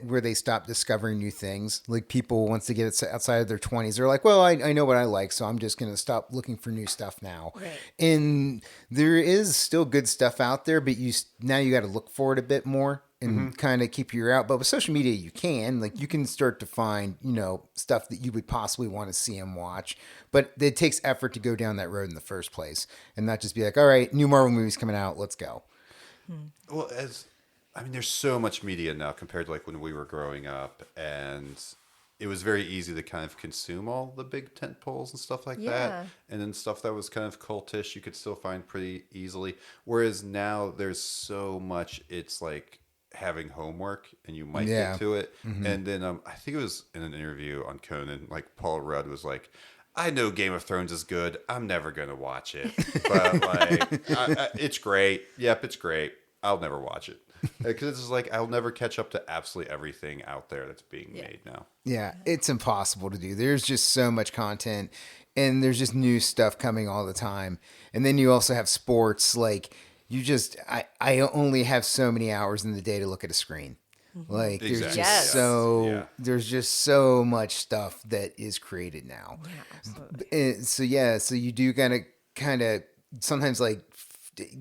where they stop discovering new things. Like people, once they get outside of their 20s, they're like, well, I know what I like, so I'm just going to stop looking for new stuff now. Right. And there is still good stuff out there, but now you got to look for it a bit more and kind of keep your ear out. But with social media, you can start to find, stuff that you would possibly want to see and watch. But it takes effort to go down that road in the first place and not just be like, all right, new Marvel movies coming out, let's go. Well, there's so much media now compared to like when we were growing up, and it was very easy to kind of consume all the big tent poles and stuff like that. And then stuff that was kind of cultish, you could still find pretty easily. Whereas now there's so much, it's like having homework and you might get to it. And then I think it was in an interview on Conan, like Paul Rudd was like, I know Game of Thrones is good. I'm never going to watch it. But like, it's great. Yep, it's great. I'll never watch it. Because it's just like, I'll never catch up to absolutely everything out there that's being made now. Yeah, it's impossible to do. There's just so much content and there's just new stuff coming all the time. And then you also have sports. Like I only have so many hours in the day to look at a screen. Like there's Exactly. there's just so much stuff that is created now. Yeah, absolutely. So you do kind of sometimes like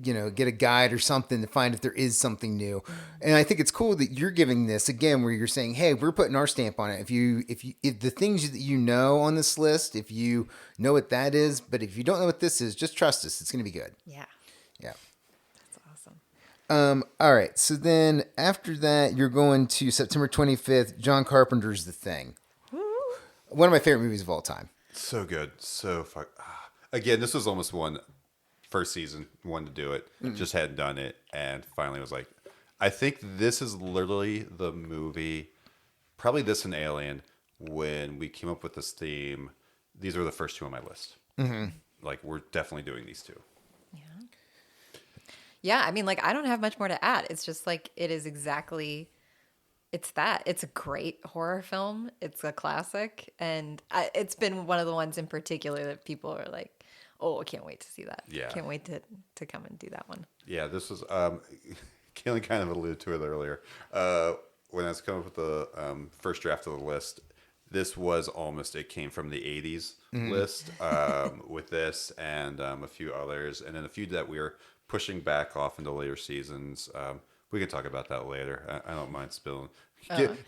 get a guide or something to find if there is something new. And I think it's cool that you're giving this again where you're saying, hey, we're putting our stamp on it. If the things that you know on this list, if you know what that is, but if you don't know what this is, just trust us. It's going to be good. Yeah. Yeah. That's awesome. All right. So then after that, you're going to September 25th, John Carpenter's The Thing. Woo. One of my favorite movies of all time. So good. Again, this was almost first season, wanted to do it, just hadn't done it, and finally was like, I think this is literally the movie, probably this and Alien, when we came up with this theme, these were the first two on my list. Like, we're definitely doing these two. Yeah, I mean, like, I don't have much more to add. It's just like, it is exactly, it's that. It's a great horror film. It's a classic. And it's been one of the ones in particular that people are like, oh, I can't wait to see that. Yeah. Can't wait to come and do that one. Yeah, this was, Kaylee kind of alluded to it earlier. When I was coming up with the first draft of the list, this was it came from the 80s list with this and a few others, and then a few that we were pushing back off into later seasons. We can talk about that later. I don't mind spilling.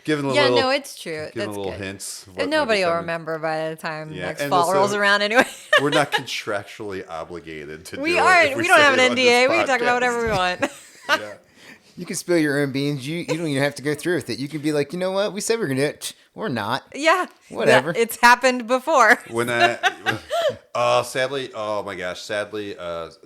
Giving a little, no, it's true. Giving That's a little good. hints. And nobody will remember by the time next and fall also, rolls around anyway. We're not contractually obligated to do it. We aren't. if We don't have say an it on this NDA. We can talk about podcast. whatever we want. Yeah. You can spill your own beans. You don't even have to go through with it. You can be like, you know what? We said we are going to do it. We're not. Yeah. Whatever. It's happened before. Sadly, oh my gosh, sadly,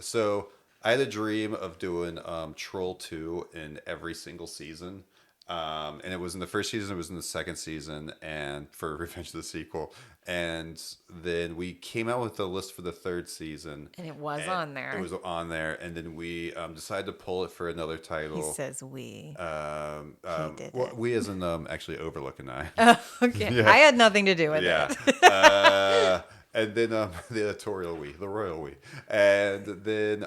so I had a dream of doing Troll 2 in every single season. And it was in the first season, it was in the second season, and for Revenge of the Sequel. And then we came out with a list for the third season. And it was on there. It was on there. And then we decided to pull it for another title. He says we. He did well, it. we as in actually Overlook and I. Okay. Yeah. I had nothing to do with Yeah. it. And then the editorial the royal we. And then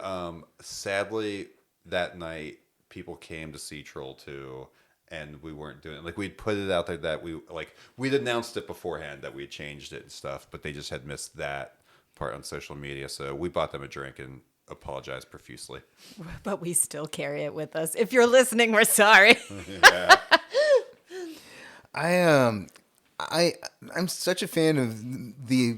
sadly that night people came to see Troll 2 and we weren't doing it. Like we'd put it out there that we'd announced it beforehand that we had changed it and stuff, but they just had missed that part on social media. So we bought them a drink and apologized profusely. But we still carry it with us. If you're listening, we're sorry. Yeah. I'm such a fan of the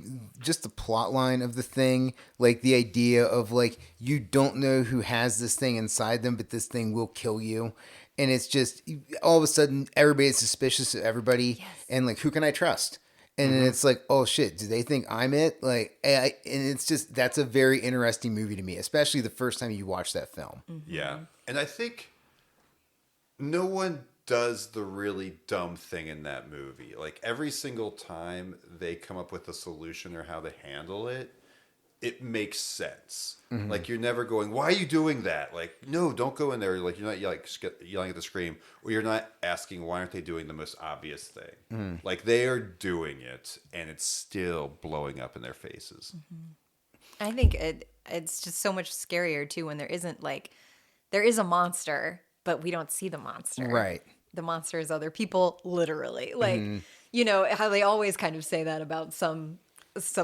plot line of the thing, like the idea of like you don't know who has this thing inside them, but this thing will kill you, and it's just all of a sudden everybody's suspicious of everybody, and like, who can I trust? And then it's like, oh shit, do they think I'm it? Like, and it's just, that's a very interesting movie to me, especially the first time you watch that film. Yeah. And I think no one does the really dumb thing in that movie. Like every single time they come up with a solution or how they handle it, it makes sense. Like you're never going, why are you doing that? Like, no, don't go in there. Like you're not yelling at the screen, or you're not asking why aren't they doing the most obvious thing. Like they are doing it, and it's still blowing up in their faces. I think it's just so much scarier too when there isn't like there is a monster, but we don't see the monster. Right. The monster is other people, literally. Like you know how they always kind of say that about some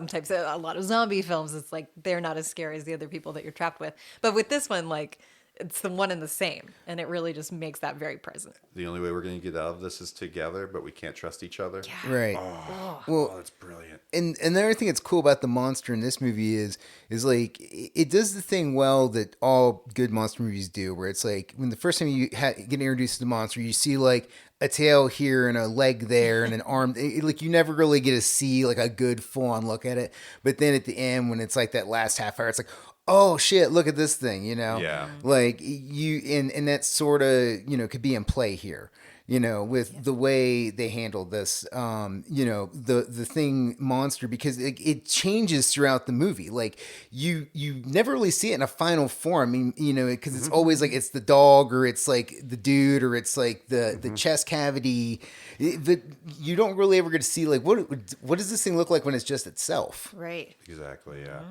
types of a lot of zombie films. It's like they're not as scary as the other people that you're trapped with. But with this one, like it's the one and the same, and it really just makes that very present. The only way we're going to get out of this is together, but we can't trust each other. Right. Oh, that's brilliant. And another thing that's cool about the monster in this movie is like it does the thing well that all good monster movies do, where it's like when the first time you get introduced to the monster, you see like a tail here and a leg there and an arm. Like you never really get to see like a good full on look at it. But then at the end, when it's like that last half hour, it's like, oh shit, look at this thing, you know? Yeah. Like you, and that sort of, you know, could be in play here. You know, with the way they handled this, you know, the thing monster, because it changes throughout the movie. Like you never really see it in a final form. I mean, you know, because it's always like it's the dog, or it's like the dude, or it's like the chest cavity. But you don't really ever get to see like what does this thing look like when it's just itself. Right. Exactly, yeah.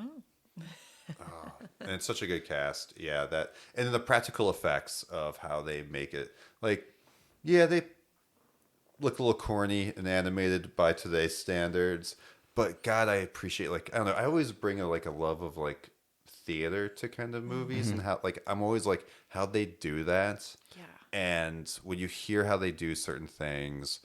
And it's such a good cast. Yeah, that, and then the practical effects of how they make it. Like, yeah, they look a little corny and animated by today's standards, but God, I appreciate, like, I don't know, I always bring a love of like theater to kind of movies, and how, like, I'm always like, how they do that. Yeah. And when you hear how they do certain things,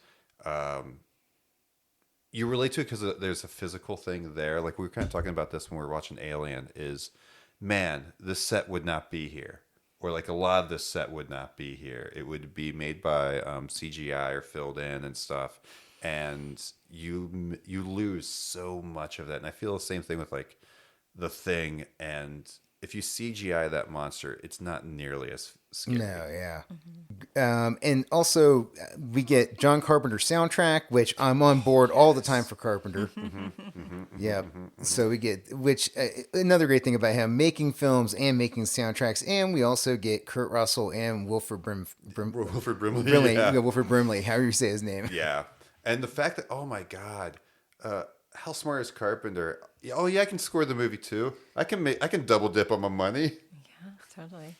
you relate to it because there's a physical thing there. Like we were kind of talking about this when we were watching Alien, is, man, this set would not be here. Or like a lot of this set would not be here. It would be made by CGI or filled in and stuff. And you lose so much of that. And I feel the same thing with like The Thing. And if you CGI that monster, it's not nearly as scary. No, yeah. And also, we get John Carpenter soundtrack, which I'm on board all the time for Carpenter. Yeah. So we get, which another great thing about him, making films and making soundtracks. And we also get Kurt Russell and Wilford Wilford Brimley. Brimley. Yeah. Yeah, Wilford Brimley, however you say his name. Yeah. And the fact that, oh my God, how smart is Carpenter? Oh yeah, I can score the movie too. I can double dip on my money. Yeah, totally.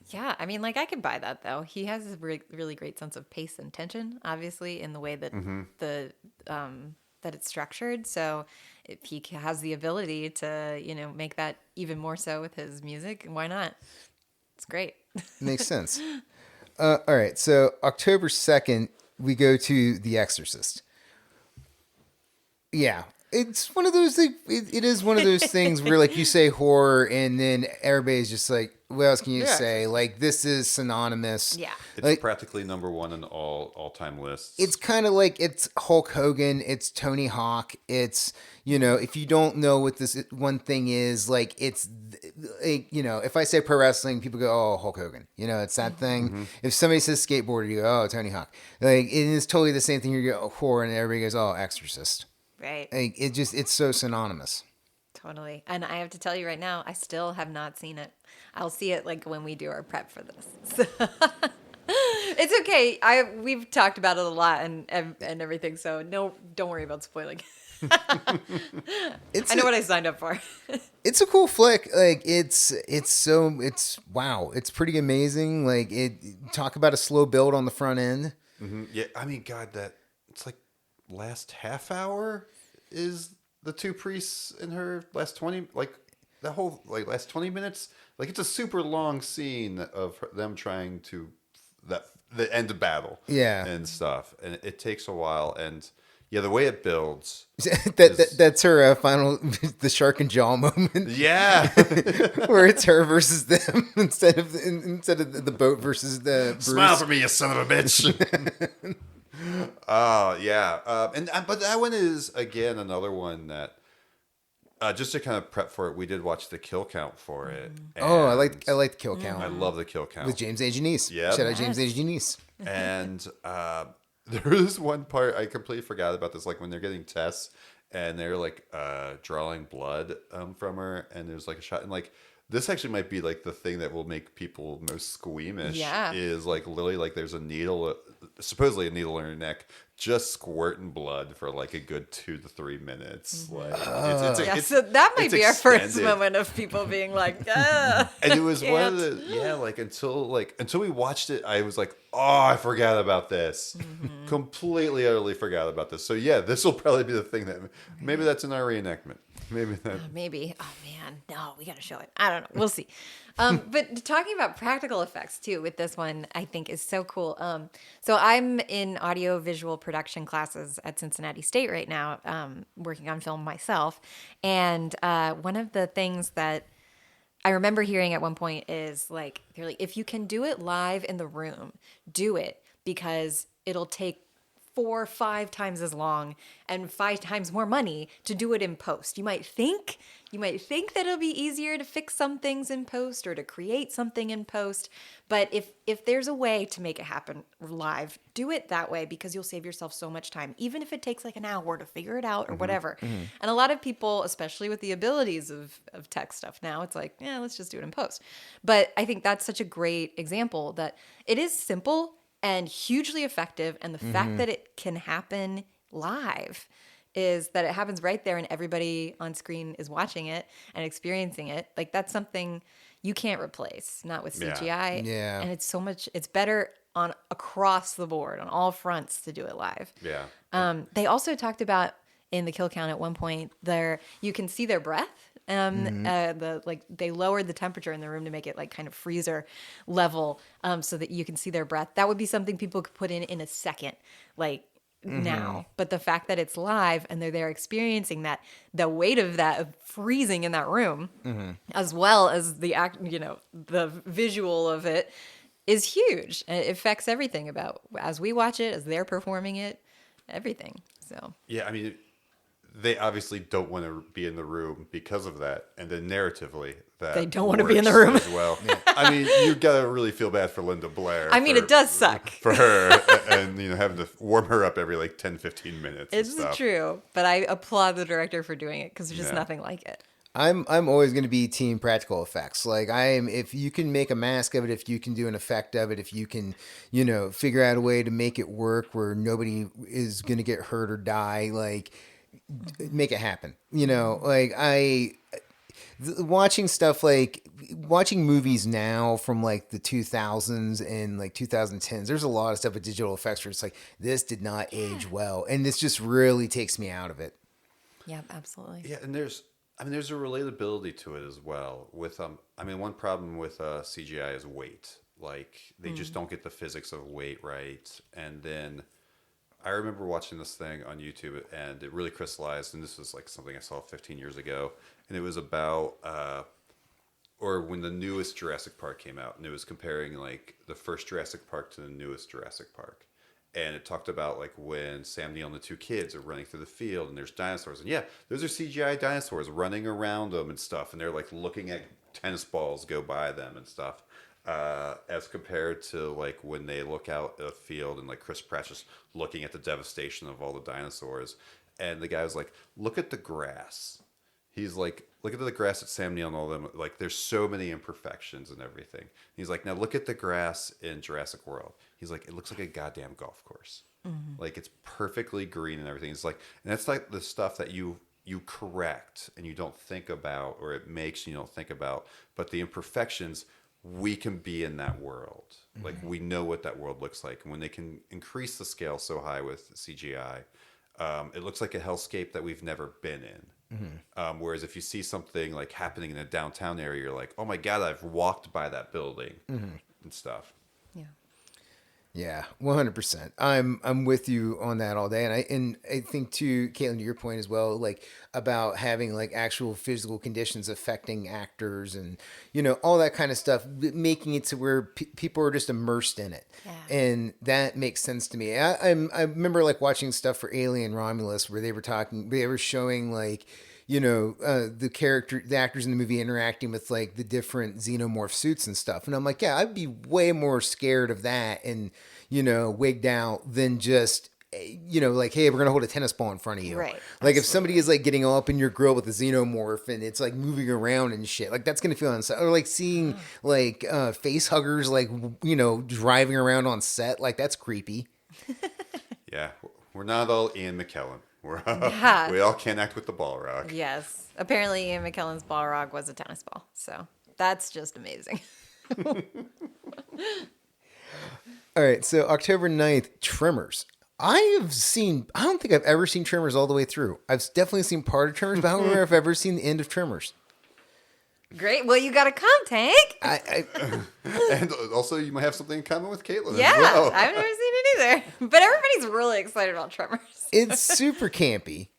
Yeah, I mean, like I could buy that though. He has a really great sense of pace and tension, obviously, in the way that that it's structured. So if he has the ability to, you know, make that even more so with his music, why not? It's great. Makes sense. All right. So October 2nd, we go to The Exorcist. Yeah. It's one of those, it is one of those things where like you say horror and then everybody's just like, what else can you say? Like, this is synonymous. Yeah. It's like, practically number one in all time lists. it's kind of like it's Hulk Hogan, it's Tony Hawk, it's, you know, if you don't know what this one thing is, like it's, you know, if I say pro wrestling, people go, oh, Hulk Hogan, you know, it's that thing. If somebody says skateboarder, you go, oh, Tony Hawk. Like, it is totally the same thing. You go, oh, horror, and everybody goes, oh, Exorcist. Right. Like, it's so synonymous. Totally. And I have to tell you right now, I still have not seen it. I'll see it like when we do our prep for this. It's okay. We've talked about it a lot and everything, so no, don't worry about spoiling. I know what I signed up for. It's a cool flick. Like it's wow. It's pretty amazing. Like talk about a slow build on the front end. Yeah, I mean, God, that it's like last half hour is the two priests in her last 20, like that whole like last 20 minutes. Like it's a super long scene of them trying to the end of battle. Yeah. And stuff, and it takes a while. And Yeah, the way it builds. That's her final, the shark and jaw moment. Yeah. Where it's her versus them instead of the boat versus the Bruce. Smile for me, you son of a bitch. Oh, yeah. But that one is, again, another one that, just to kind of prep for it, we did watch the kill count for it. Oh, I and like the kill count. I love the kill count. With James A. Janice. Yep. Shout out James A. Janice. And there was one part I completely forgot about this, like when they're getting tests and they're like drawing blood from her, and there's like a shot, and like this actually might be like the thing that will make people most squeamish. Yeah. Is like literally like there's a needle, supposedly a needle in her neck, just squirting blood for like a good 2 to 3 minutes. Like So that might it's be our first extended. moment of people being like, ah, And it was one of can't. the until we watched it, I was like, oh, I forgot about this. Completely, utterly forgot about this. So yeah, this will probably be the thing that maybe that's in our reenactment. Maybe that. Maybe. Oh man, no, we got to show it. I don't know. We'll see. But talking about practical effects too with this one, I think is so cool. So I'm in audio visual production classes at Cincinnati State right now, working on film myself. And one of the things that I remember hearing at one point is like, they're like, if you can do it live in the room, do it, because it'll take 4 or 5 times as long and 5 times more money to do it in post. You might think that it'll be easier to fix some things in post or to create something in post, but if there's a way to make it happen live, do it that way, because you'll save yourself so much time, even if it takes like an hour to figure it out or whatever. And a lot of people, especially with the abilities of tech stuff now, it's like, yeah, let's just do it in post. But I think that's such a great example that it is simple and hugely effective, and the fact that it can happen live is that it happens right there and everybody on screen is watching it and experiencing it. Like, that's something you can't replace, not with CGI. Yeah. And it's better on across the board on all fronts to do it live. Yeah. They also talked about in the kill count at one point you can see their breath. They lowered the temperature in the room to make it like kind of freezer level, so that you can see their breath. That would be something people could put in a second, like now. But the fact that it's live and they're there experiencing that, the weight of that, of freezing in that room, as well as the the visual of it, is huge. And it affects everything about as we watch it, as they're performing it, everything. So Yeah, I mean, they obviously don't want to be in the room because of that, and then narratively, that They don't want to be in the works room. as well. I mean, you gotta really feel bad for Linda Blair. I mean, it does suck. For her, and having to warm her up every like 10, 15 minutes. and It's stuff. true, but I applaud the director for doing it, because there's just Yeah. nothing like it. I'm always going to be team practical effects. Like if you can make a mask of it, if you can do an effect of it, if you can, figure out a way to make it work where nobody is going to get hurt or die, like make it happen. Watching stuff like watching movies now from like the 2000s and like 2010s, there's a lot of stuff with digital effects where it's like, this did not age well. And this just really takes me out of it. Yeah, absolutely. Yeah, and there's a relatability to it as well. With one problem with CGI is weight. Like they just don't get the physics of weight right. And then I remember watching this thing on YouTube, and it really crystallized. And this was like something I saw 15 years ago, and it was about or when the newest Jurassic Park came out, and it was comparing like the first Jurassic Park to the newest Jurassic Park. And it talked about like when Sam Neill and the 2 kids are running through the field and there's dinosaurs. And yeah, those are CGI dinosaurs running around them and stuff. And they're like looking at tennis balls go by them and stuff. As compared to like when they look out at a field and like Chris Pratt's just looking at the devastation of all the dinosaurs. And the guy was like, look at the grass. He's like, look at the grass at Sam Neill and all them. Like, there's so many imperfections and everything. He's like, now look at the grass in Jurassic World. He's like, it looks like a goddamn golf course. Like, it's perfectly green and everything. It's like, and that's like the stuff that you correct and you don't think about, or it makes you don't think about. But the imperfections, we can be in that world. Like, we know what that world looks like. And when they can increase the scale so high with CGI, it looks like a hellscape that we've never been in. Whereas if you see something like happening in a downtown area, you're like, oh my God, I've walked by that building and stuff. Yeah. Yeah, 100%. I'm with you on that all day, and I think too, Caitlin, to your point as well, like about having like actual physical conditions affecting actors, and all that kind of stuff, making it to where people are just immersed in it, Yeah. and that makes sense to me. I remember like watching stuff for Alien Romulus where they were showing like the actors in the movie interacting with like the different xenomorph suits and stuff. And I'm like, yeah, I'd be way more scared of that and, wigged out than just, like, hey, we're going to hold a tennis ball in front of you. Right. Like if somebody is like getting all up in your grill with a xenomorph and it's like moving around and shit, like that's going to feel unsafe. Or like seeing like face huggers, like, driving around on set, like that's creepy. Yeah, we're not all Ian McKellen. Yeah. We all can't act with the ball rock. Yes. Apparently, Ian McKellen's Balrog was a tennis ball. So that's just amazing. All right, so October 9th, Tremors. I don't think I've ever seen Tremors all the way through. I've definitely seen part of Tremors, but I don't remember if I've ever seen the end of Tremors. Great. Well, you got to come, Tank. And also, you might have something in common with Caitlin Yeah. as well. I've never seen it either. But everybody's really excited about Tremors. It's super campy.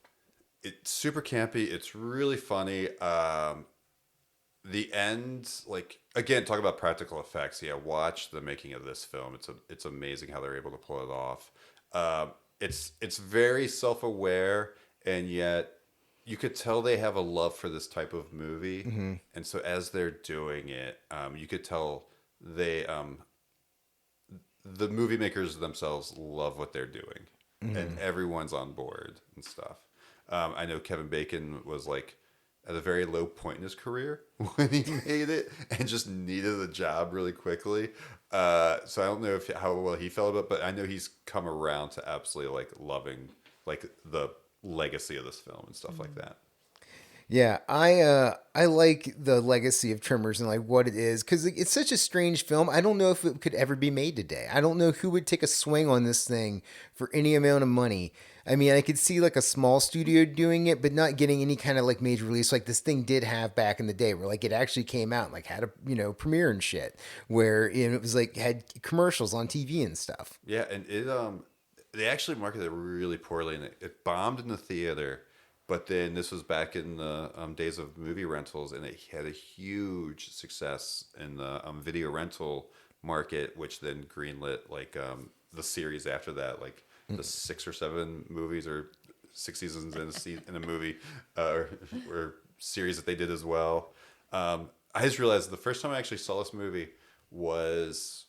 It's super campy. It's really funny. The end, like again, talk about practical effects. Yeah, watch the making of this film. It's amazing how they're able to pull it off. It's very self-aware, and yet you could tell they have a love for this type of movie. Mm-hmm. And so as they're doing it, you could tell they the movie makers themselves love what they're doing, and everyone's on board and stuff. I know Kevin Bacon was like at a very low point in his career when he made it and just needed a job really quickly. So I don't know how well he felt about it, but I know he's come around to absolutely like loving like the legacy of this film and stuff like that. Yeah, I like the legacy of Tremors and like what it is because it's such a strange film. I don't know if it could ever be made today. I don't know who would take a swing on this thing for any amount of money. I mean, I could see like a small studio doing it, but not getting any kind of like major release like this thing did have back in the day, where like it actually came out and like had a premiere and shit, where it was like had commercials on TV and stuff. Yeah, and they actually marketed it really poorly, and it bombed in the theater. But then this was back in the days of movie rentals, and it had a huge success in the video rental market, which then greenlit like the series after that, like the 6 or 7 movies or 6 seasons in a movie or series that they did as well. I just realized the first time I actually saw this movie was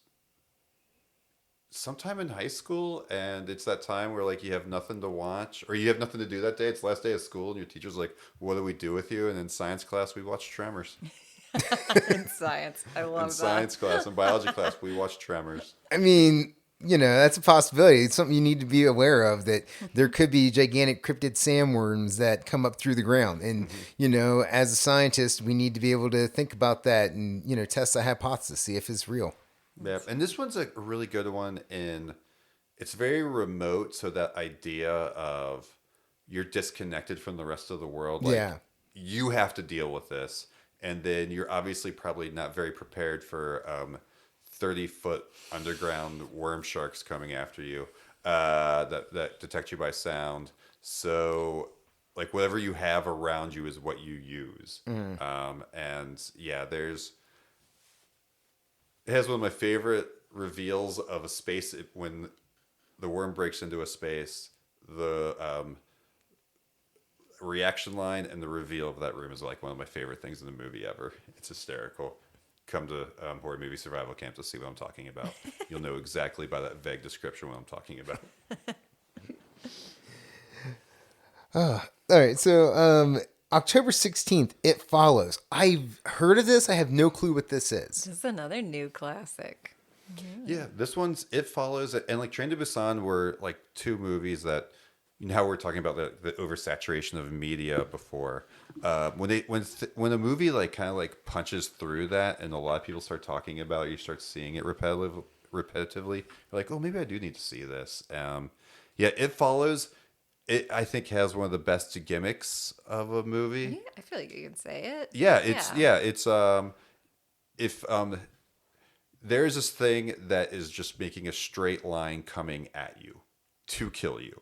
sometime in high school, and it's that time where like you have nothing to watch or you have nothing to do that day. It's the last day of school and your teacher's like, what do we do with you? And in science class we watched Tremors. In science. I love In that. science class and biology class we watched Tremors. I mean, that's a possibility. It's something you need to be aware of, that there could be gigantic cryptid sandworms that come up through the ground. And, as a scientist, we need to be able to think about that and, test the hypothesis, see if it's real. Yeah, and this one's a really good one it's very remote, so that idea of you're disconnected from the rest of the world. Like, yeah. You have to deal with this, and then you're obviously probably not very prepared for 30-foot underground worm sharks coming after you that detect you by sound. So like whatever you have around you is what you use. And yeah, it has one of my favorite reveals of a space when the worm breaks into a space. The reaction line and the reveal of that room is like one of my favorite things in the movie ever. It's hysterical. Come to Horror Movie Survival Camp to see what I'm talking about. You'll know exactly by that vague description what I'm talking about. All right, so October 16th, It Follows. I've heard of this. I have no clue what this is. This is another new classic. Yeah, this one's It Follows, and like Train to Busan were like two movies that, how we're talking about the oversaturation of media before. When a movie like kind of like punches through that, and a lot of people start talking about it, you start seeing it repetitively. You're like, oh, maybe I do need to see this. Yeah, It Follows. It, I think, has one of the best gimmicks of a movie. Yeah, I feel like you can say it. Yeah, it's if there is this thing that is just making a straight line coming at you to kill you.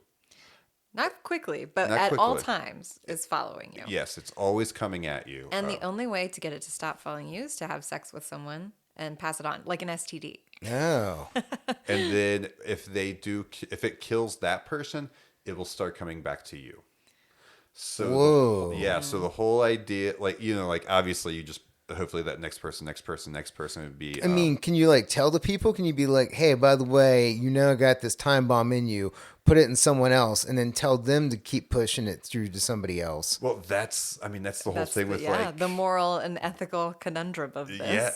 Not quickly, but Not at all quickly. times is following you. Yes, it's always coming at you. And the only way to get it to stop following you is to have sex with someone and pass it on, like an STD. Oh. And then if it kills that person, it will start coming back to you. So Whoa. yeah, so the whole idea, like, like obviously you just hopefully that next person would be. I mean, can you like tell the people? Can you be like, hey, by the way, I got this time bomb in you. Put it in someone else, and then tell them to keep pushing it through to somebody else. Well, that's the whole thing with the moral and ethical conundrum of this. Yeah,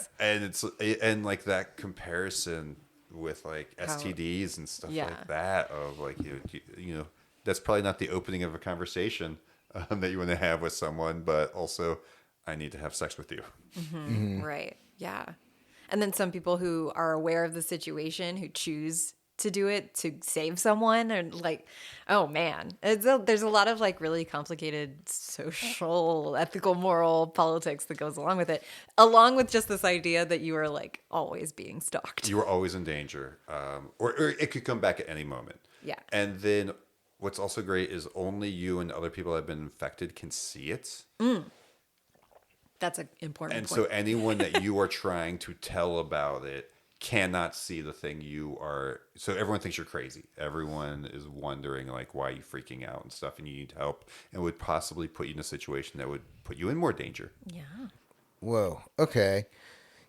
and like that comparison with like STDs and stuff like that of like that's probably not the opening of a conversation that you want to have with someone, but also I need to have sex with you. Mm-hmm. Right. Yeah. And then some people who are aware of the situation who choose to do it to save someone, and like, oh man, there's a lot of like really complicated social, ethical, moral politics that goes along with it, along with just this idea that you are like always being stalked. You are always in danger, or it could come back at any moment. Yeah. And then what's also great is only you and other people that have been infected can see it. That's an important And point. so anyone that you are trying to tell about it cannot see the thing so everyone thinks you're crazy. Everyone is wondering like why are you freaking out and stuff, and you need help, and would possibly put you in a situation that would put you in more danger. Yeah. Whoa. Okay.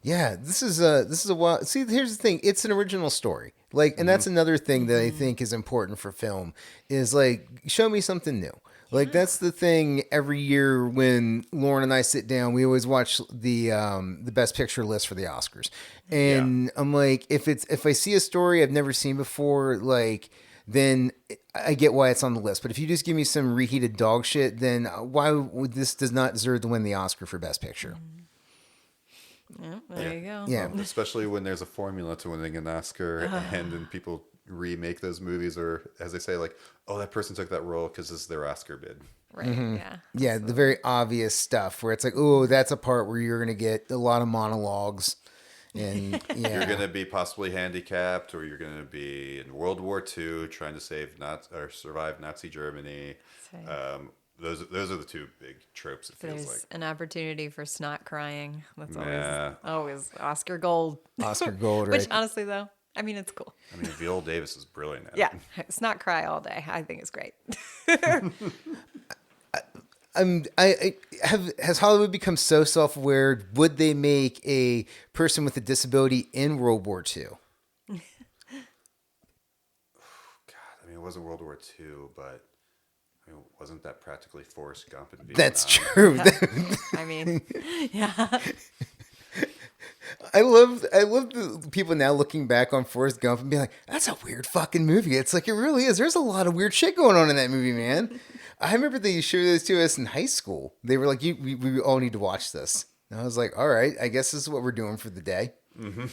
Yeah. This is a wild. See, here's the thing. It's an original story. Like, and that's another thing that I think is important for film is like, show me something new. Like that's the thing every year when Lauren and I sit down, we always watch the best picture list for the Oscars. And I'm like, if I see a story I've never seen before, like, then I get why it's on the list. But if you just give me some reheated dog shit, then why would this does not deserve to win the Oscar for best picture? Yeah, there you go. Yeah. Especially when there's a formula to winning an Oscar, and then people remake those movies, or as they say, like, oh, that person took that role because this is their Oscar bid. Right. Yeah. Yeah, the very obvious stuff where it's like, oh, that's a part where you're gonna get a lot of monologues, and You're going to be possibly handicapped, or you're going to be in World War II trying to survive Nazi Germany. Right. Those are the two big tropes. It feels There's like an opportunity for snot crying. That's Yeah. always Oscar gold. Oscar gold, Which right? honestly, though, I mean, it's cool. I mean, Viola Davis is brilliant at Yeah, it. snot cry all day. I think it's great. Has Hollywood become so self-aware? Would they make a person with a disability in World War II? God, I mean, it wasn't World War II, but I mean, wasn't that practically Forrest Gump in Vietnam? That's true. I mean, yeah. I love the people now looking back on Forrest Gump and being like, that's a weird fucking movie. It's like, it really is. There's a lot of weird shit going on in that movie, man. I remember they showed this to us in high school. They were like, we all need to watch this. And I was like, all right, I guess this is what we're doing for the day. Mm-hmm.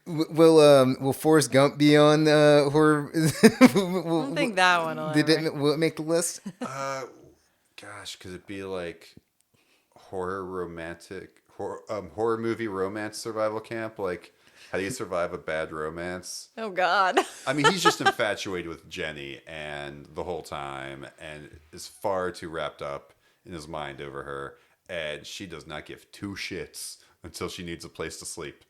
Will Forrest Gump be on horror? I don't think that one will. Will it make the list? Gosh, could it be like horror movie romance survival camp? Like, how do you survive a bad romance? Oh, God. I mean, he's just infatuated with Jenny and the whole time, and is far too wrapped up in his mind over her, and she does not give two shits until she needs a place to sleep,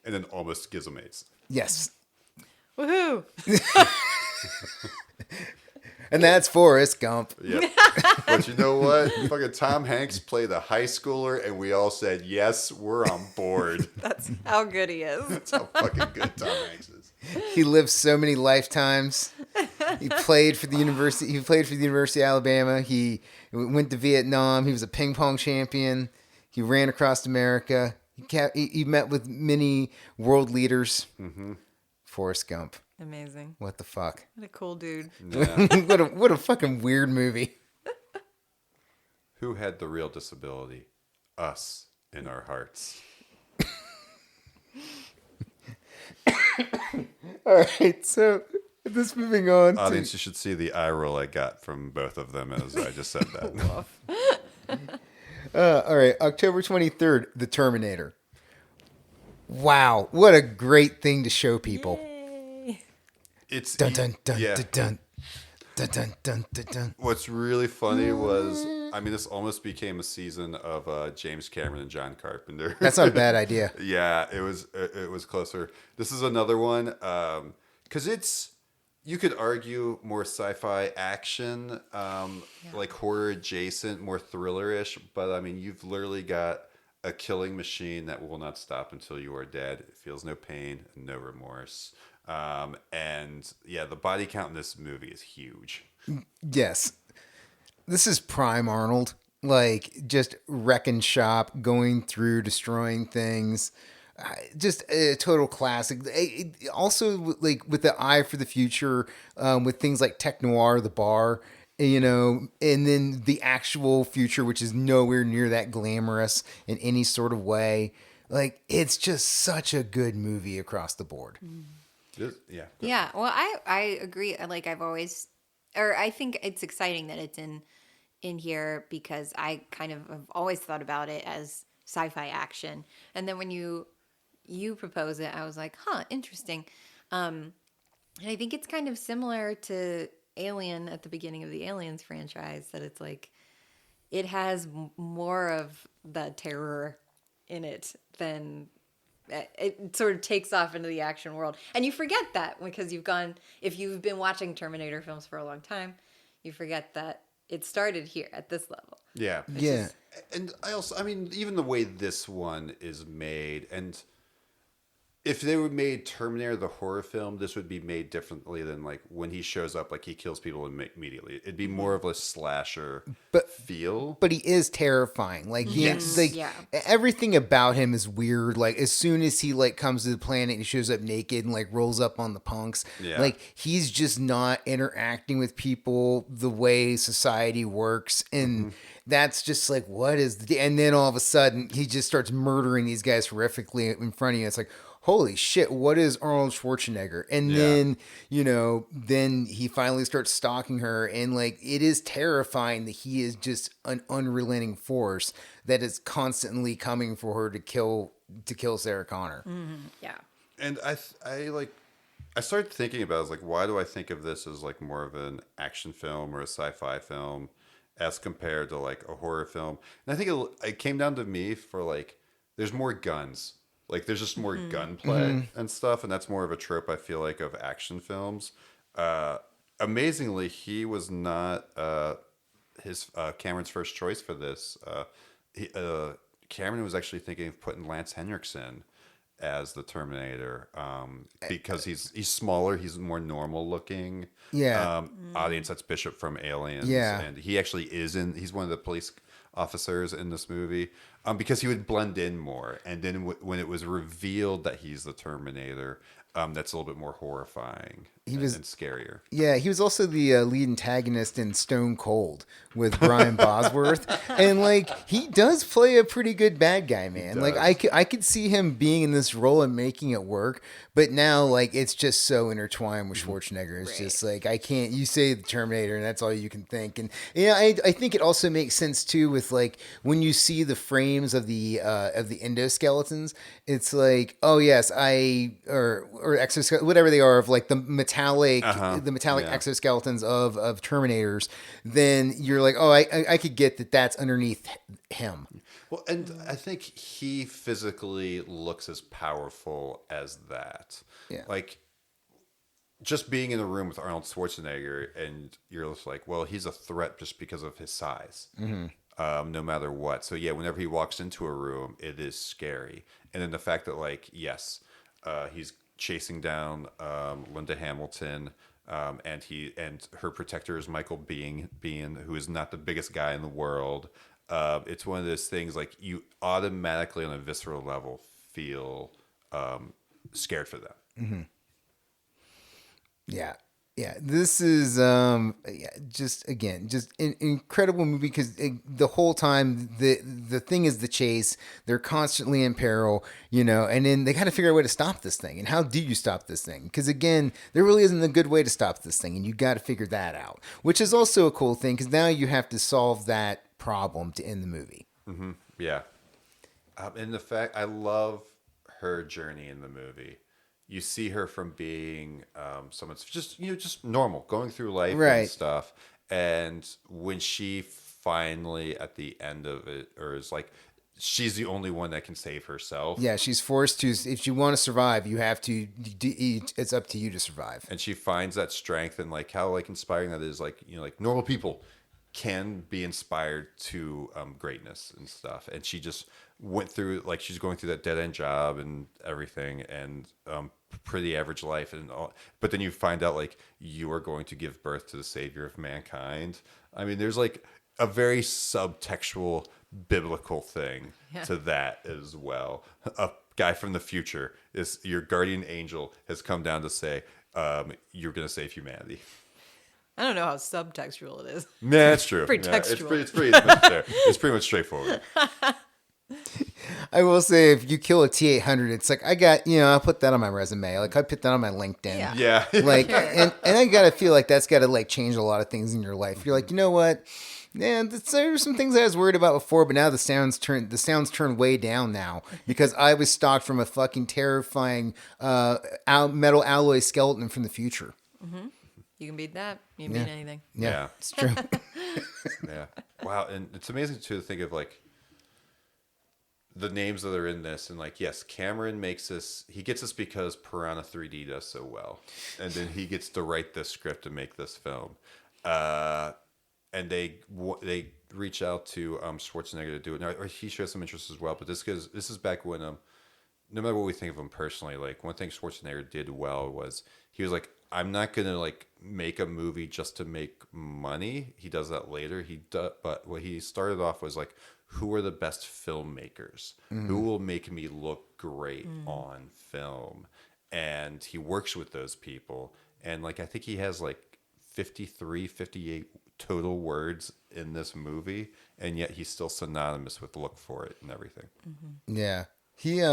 and then almost gives him AIDS. Yes. Woohoo. And that's Forrest Gump. Yep. But you know what? Fucking Tom Hanks played a high schooler, and we all said, yes, we're on board. That's how good he is. That's how fucking good Tom Hanks is. He lived so many lifetimes. He played for the University. He played for the University of Alabama. He went to Vietnam. He was a ping pong champion. He ran across America. He met with many world leaders. Mm-hmm. Forrest Gump. Amazing. What the fuck? What a cool dude. Yeah. what a fucking weird movie. Who had the real disability? Us in our hearts. All right, so this moving on. Audience, you should see the eye roll I got from both of them as I just said that. All right, October 23rd, The Terminator. Wow, what a great thing to show people. Yay. It's Dun dun dun yeah. dun dun dun dun dun dun dun. What's really funny was, I mean, this almost became a season of James Cameron and John Carpenter. That's not a bad idea. Yeah, it was. It was closer. This is another one because it's. You could argue more sci-fi action, like horror adjacent, more thriller-ish. But I mean, you've literally got a killing machine that will not stop until you are dead. It feels no pain, no remorse. And yeah, the body count in this movie is huge. Yes. This is prime Arnold. Like, just wrecking shop, going through, destroying things. Just a total classic. Also, like, with the eye for the future, with things like Tech Noir, The Bar, you know, and then the actual future, which is nowhere near that glamorous in any sort of way. Like, it's just such a good movie across the board. Yeah. Yeah, well, I agree. Like I've always, or I think it's exciting that it's in here because I kind of have always thought about it as sci-fi action, and then when you propose it, I was like, huh, interesting. And I think it's kind of similar to Alien at the beginning of the Aliens franchise, that it's like it has more of the terror in it than. It sort of takes off into the action world, and you forget that because if you've been watching Terminator films for a long time, you forget that it started here at this level. Yeah. Yeah. And I mean, even the way this one is made, and if they were made Terminator the horror film, this would be made differently than like when he shows up, like he kills people immediately. It'd be more of a slasher feel. But he is terrifying. Like, Yes. like Yeah. everything about him is weird. Like, as soon as he like comes to the planet and he shows up naked and like rolls up on the punks, Yeah. like he's just not interacting with people the way society works, and that's just like, what is the? And then all of a sudden, he just starts murdering these guys horrifically in front of you. It's like, holy shit, what is Arnold Schwarzenegger? And Yeah. then, you know, then he finally starts stalking her. And like, it is terrifying that he is just an unrelenting force that is constantly coming for her to kill Sarah Connor. Yeah. And I started thinking about it, I was like, why do I think of this as like more of an action film or a sci-fi film as compared to like a horror film? And I think it came down to me for like, there's more guns. Like there's just more gunplay and stuff, and that's more of a trope I feel like of action films. Amazingly, he was not Cameron's first choice for this. Cameron was actually thinking of putting Lance Henriksen as the Terminator because he's smaller, he's more normal looking. Yeah. Audience, that's Bishop from Aliens. Yeah. And he actually he's one of the police officers in this movie because he would blend in more. And then when it was revealed that he's the Terminator, that's a little bit more horrifying and scarier. Yeah, he was also the lead antagonist in Stone Cold with Brian Bosworth. And, like, he does play a pretty good bad guy, man. Like, I could see him being in this role and making it work. But now, like, it's just so intertwined with Schwarzenegger. It's just, like, I can't... You say the Terminator, and that's all you can think. And, yeah, I think it also makes sense, too, with, like, when you see the frames of the endoskeletons, it's like, oh, yes, or exoskeleton, whatever they are, of, like, the metallic exoskeletons of Terminators, then you're like, oh, I could get that that's underneath him. Well, and I think he physically looks as powerful as that. Yeah. Like, just being in a room with Arnold Schwarzenegger, and you're just like, well, he's a threat just because of his size, no matter what. So, yeah, whenever he walks into a room, it is scary. And then the fact that, like, yes, he's chasing down Linda Hamilton, and her protector is Michael Biehn, who is not the biggest guy in the world. It's one of those things like you automatically on a visceral level feel scared for them. Yeah. Yeah, this is just an incredible movie because the whole time the thing is the chase. They're constantly in peril, you know, and then they got to figure out a way to stop this thing. And how do you stop this thing? Because again, there really isn't a good way to stop this thing, and you got to figure that out. Which is also a cool thing because now you have to solve that problem to end the movie. Yeah. And the fact, I love her journey in the movie. You see her from being someone's just normal, going through life and Right. stuff. And when she finally, at the end of it, or is like, she's the only one that can save herself. Yeah, she's forced to. If you want to survive, you have to. It's up to you to survive. And she finds that strength, and like how like inspiring that is. Like like normal people can be inspired to greatness and stuff. And she just went through, like, she's going through that dead end job and everything, and pretty average life and all. But then you find out like you are going to give birth to the savior of mankind. I mean, there's like a very subtextual biblical thing to that as well. A guy from the future, is your guardian angel, has come down to say, you're going to save humanity. I don't know how subtextual it is. Yeah, that's true. Pretty Yeah, textual. it's pretty much there. It's pretty much straightforward. I will say, if you kill a T-800, it's like I got, I'll put that on my resume. Like I put that on my LinkedIn. Yeah. Yeah. Like, and I gotta feel like that's gotta like change a lot of things in your life. You're like, you know what? Yeah, there's some things I was worried about before, but now the sounds turn way down now because I was stalked from a fucking terrifying metal alloy skeleton from the future. You can beat that. You can beat anything. Yeah. It's true. Yeah. Wow. And it's amazing too to think of like the names that are in this, and like, yes, Cameron makes this, he gets this because Piranha 3D does so well. And then he gets to write this script and make this film. And they reach out to Schwarzenegger to do it. Now, or he shows some interest as well, but this is back when no matter what we think of him personally, like one thing Schwarzenegger did well was he was like, I'm not gonna like make a movie just to make money. He does that later. But what he started off was like, who are the best filmmakers? Who will make me look great on film? And he works with those people. And like, I think he has like 58 total words in this movie, and yet he's still synonymous with look for it and everything. Yeah. He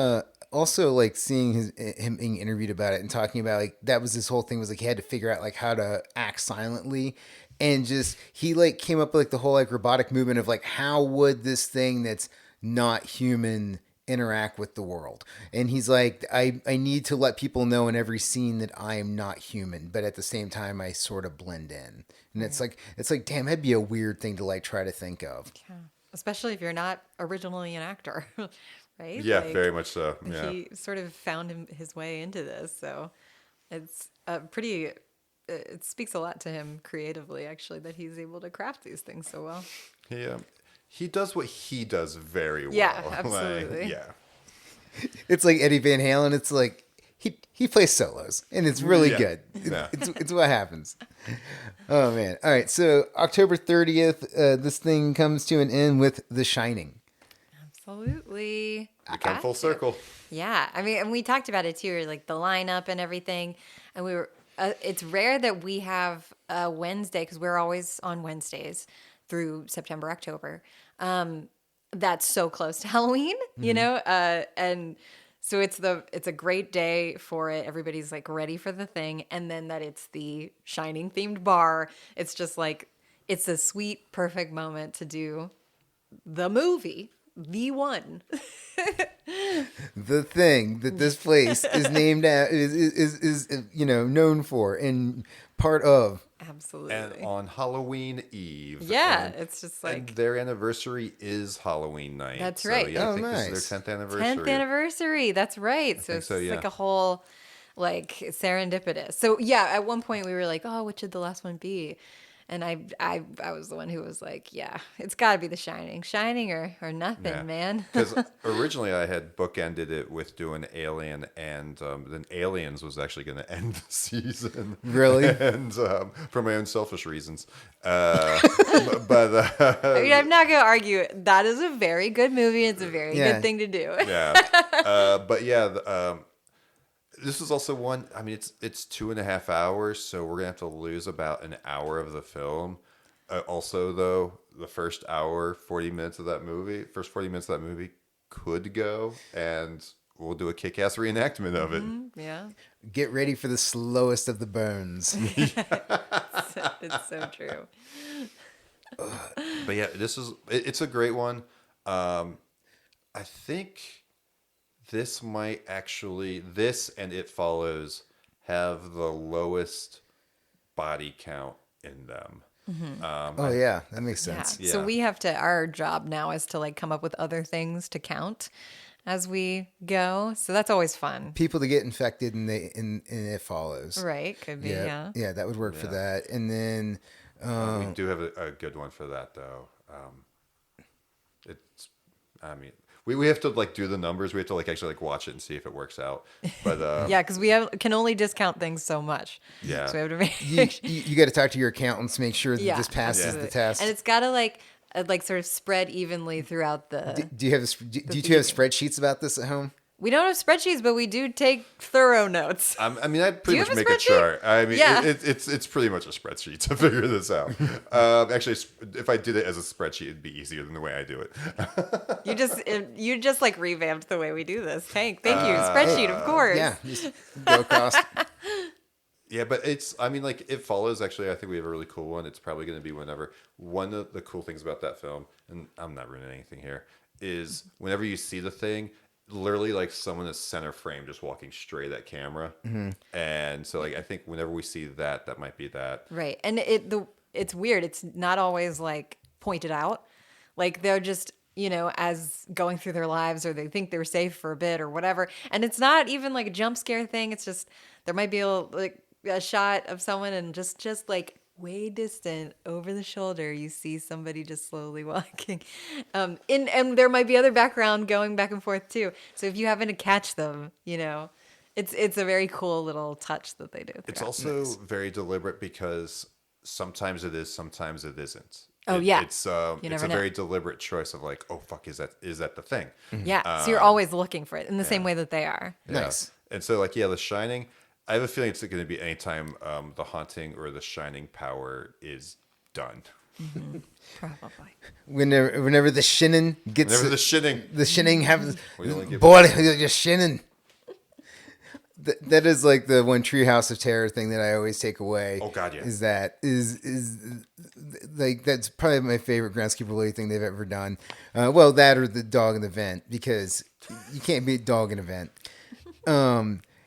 also like seeing him being interviewed about it and talking about like that was his whole thing was like he had to figure out like how to act silently, and just he like came up with like the whole like robotic movement of like how would this thing that's not human interact with the world. And he's like, I need to let people know in every scene that I am not human, but at the same time I sort of blend in. And it's like damn, that'd be a weird thing to like try to think of. Yeah. Especially if you're not originally an actor, right? Yeah, Like, very much so. Yeah. He sort of found his way into this, so it's pretty. It speaks a lot to him creatively, actually, that he's able to craft these things so well. He does what he does very well. Yeah, Like, absolutely. yeah. It's like Eddie Van Halen. It's like he plays solos, and it's really good. Yeah. It's what happens. Oh man! All right, so October 30th, this thing comes to an end with The Shining. Absolutely. We come full circle. Yeah, I mean, and we talked about it too, like the lineup and everything. And we were. It's rare that we have a Wednesday because we're always on Wednesdays through September, October. That's so close to Halloween, you know, and so it's a great day for it. Everybody's like ready for the thing, and then that it's the Shining themed bar. It's just like it's a sweet, perfect moment to do the movie, the one. The thing that this place is named at is known for and part of. Absolutely. And on Halloween Eve. Yeah, and, it's just like... And their anniversary is Halloween night. That's right. Yeah, I think nice. this is their 10th anniversary. 10th anniversary. That's right. So it's like a whole like serendipitous. So yeah, at one point we were like, oh, what should the last one be? And I was the one who was like, yeah, it's got to be The Shining. Shining or nothing, man. Because originally I had bookended it with doing Alien, and then Aliens was actually going to end the season. Really? And for my own selfish reasons. But I mean, I'm not going to argue. That is a very good movie. It's a very good thing to do. Yeah. But yeah, this is also one. I mean, it's 2.5 hours, so we're gonna have to lose about an hour of the film. Also, though, the first 40 minutes of that movie could go, and we'll do a kick-ass reenactment of it. Yeah, Get ready for the slowest of the burns. it's so true. But yeah, it's a great one. I think this might actually, this and It Follows have the lowest body count in them. Oh yeah, that makes Yeah. sense. So Yeah. we have to, our job now is to like come up with other things to count as we go. So that's always fun. People to get infected and It Follows. Right. Could be. Yeah, Yeah. that would work for that. And then We do have a good one for that though. It's, I mean, we have to like do the numbers. We have to like actually like watch it and see if it works out. But Yeah. Because can only discount things so much. Yeah. So we have to make you got to talk to your accountants, make sure that Yeah, this passes Yeah. the absolutely. test. And it's got to like sort of spread evenly throughout the. Do you have do you two have spreadsheets about this at home? We don't have spreadsheets, but we do take thorough notes. I mean, I'd pretty you much have a make a spreadsheet? chart. I mean, Yeah. it's pretty much a spreadsheet to figure this out. Actually, if I did it as a spreadsheet, it'd be easier than the way I do it. You just like revamped the way we do this. Thank you. Spreadsheet, of course. Yeah, just go across. Yeah, but I mean, like, It Follows, actually, I think we have a really cool one. It's probably going to be whenever. One of the cool things about that film, and I'm not ruining anything here, is whenever you see the thing, literally, like, someone is center frame just walking straight at camera. And so, like, I think whenever we see that, that might be that. Right. And it's weird. It's not always like pointed out. Like they're just, as going through their lives or they think they're safe for a bit or whatever. And it's not even like a jump scare thing. It's just there might be a shot of someone and just like way distant over the shoulder you see somebody just slowly walking. And there might be other background going back and forth too. So if you happen to catch them, it's a very cool little touch that they do. It's throughout. also very deliberate because sometimes it is, sometimes it isn't. Oh, yeah. It's You it's never a know. very deliberate choice of like, oh fuck, is that the thing? Yeah. So you're always looking for it in the same way that they are. Yeah. Nice. And so like, yeah, The Shining, I have a feeling it's going to be anytime The Haunting or The Shining power is done. Probably. Whenever the shinning gets Whenever the shitting, the shinning happens, We only give boy, you're shinning. That is like the one Treehouse of Terror thing that I always take away. Oh, God, yeah. Is like that's probably my favorite groundskeeper related thing they've ever done. Well, that or the dog in the vent, because you can't beat dog in a vent.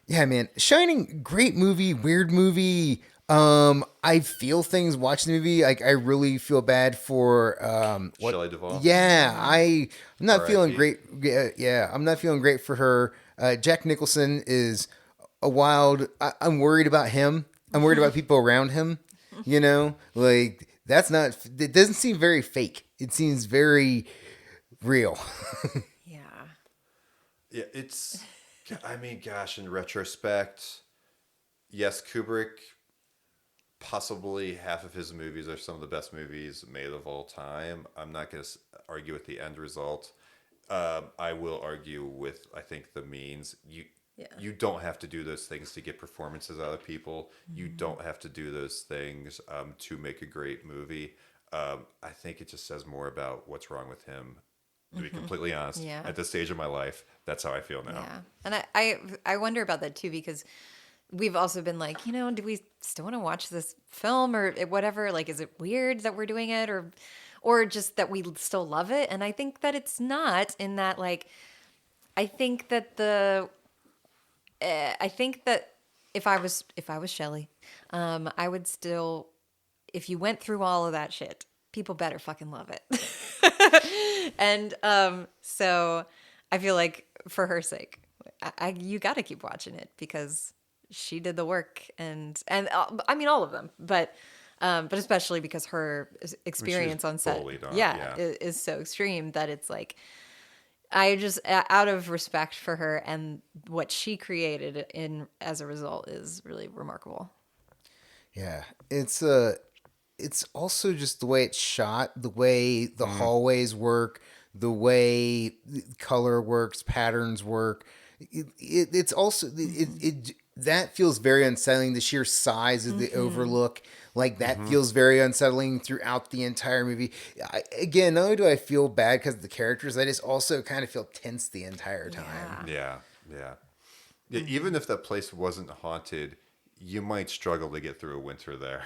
Yeah, man, Shining, great movie, weird movie. I feel things watching the movie. Like I really feel bad for Shelley Duvall. Yeah, I'm not feeling R.I.P.. great. Yeah, I'm not feeling great for her. Jack Nicholson is a wild. I'm worried about him. I'm worried about people around him. Like that's not. It doesn't seem very fake. It seems very real. Yeah. Yeah, it's, I mean, gosh, in retrospect, yes, Kubrick, possibly half of his movies are some of the best movies made of all time. I'm not going to argue with the end result. I will argue with, I think, the means. You don't have to do those things to get performances out of people. You don't have to do those things to make a great movie. I think it just says more about what's wrong with him. To be completely honest, Yeah. at this stage of my life, that's how I feel now. Yeah. And I wonder about that too, because we've also been like, do we still want to watch this film or whatever? Like, is it weird that we're doing it or just that we still love it? And I think that it's not, in that, like, I think that if I was Shelley, I would still, if you went through all of that shit, people better fucking love it. And so I feel like for her sake, you got to keep watching it because she did the work, and I mean all of them, but especially because her experience on set, bullied on, is so extreme that it's like, I just, out of respect for her and what she created as a result, is really remarkable. Yeah, it's also just the way it's shot, the way the hallways work, the way color works, patterns work. It's also that feels very unsettling. The sheer size of the overlook, like that, feels very unsettling throughout the entire movie. Again, not only do I feel bad because of the characters, I just also kind of feel tense the entire time. Yeah. Even if that place wasn't haunted, you might struggle to get through a winter there.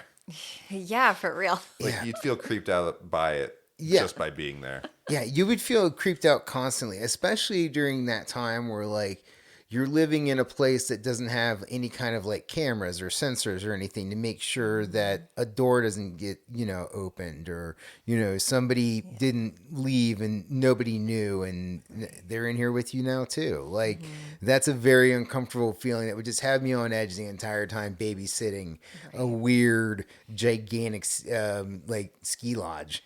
Yeah, for real. Like Yeah. you'd feel creeped out by it Yeah. just by being there. Yeah, you would feel creeped out constantly, especially during that time where like you're living in a place that doesn't have any kind of like cameras or sensors or anything to make sure that a door doesn't get, opened, or, somebody didn't leave and nobody knew and they're in here with you now too. Like that's a very uncomfortable feeling that would just have me on edge the entire time babysitting a weird, gigantic like ski lodge.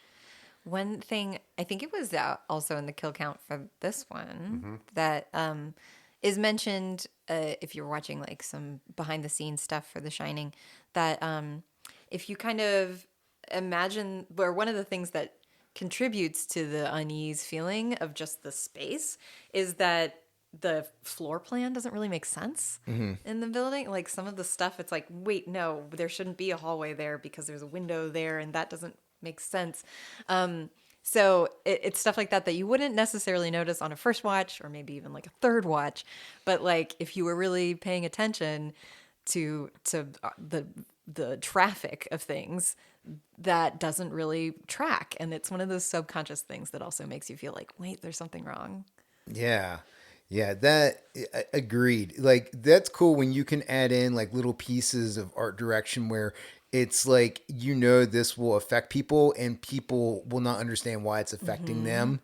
One thing, I think it was also in the kill count for this one that is mentioned if you're watching like some behind the scenes stuff for The Shining, that if you kind of imagine where one of the things that contributes to the unease feeling of just the space is that the floor plan doesn't really make sense in the building. Like some of the stuff, it's like, wait, no, there shouldn't be a hallway there because there's a window there and that doesn't makes sense. So it's stuff like that you wouldn't necessarily notice on a first watch or maybe even like a third watch. But like if you were really paying attention to the traffic of things, that doesn't really track. And it's one of those subconscious things that also makes you feel like, wait, there's something wrong. Yeah. Yeah, agreed. Like that's cool when you can add in like little pieces of art direction where it's like, this will affect people and people will not understand why it's affecting them.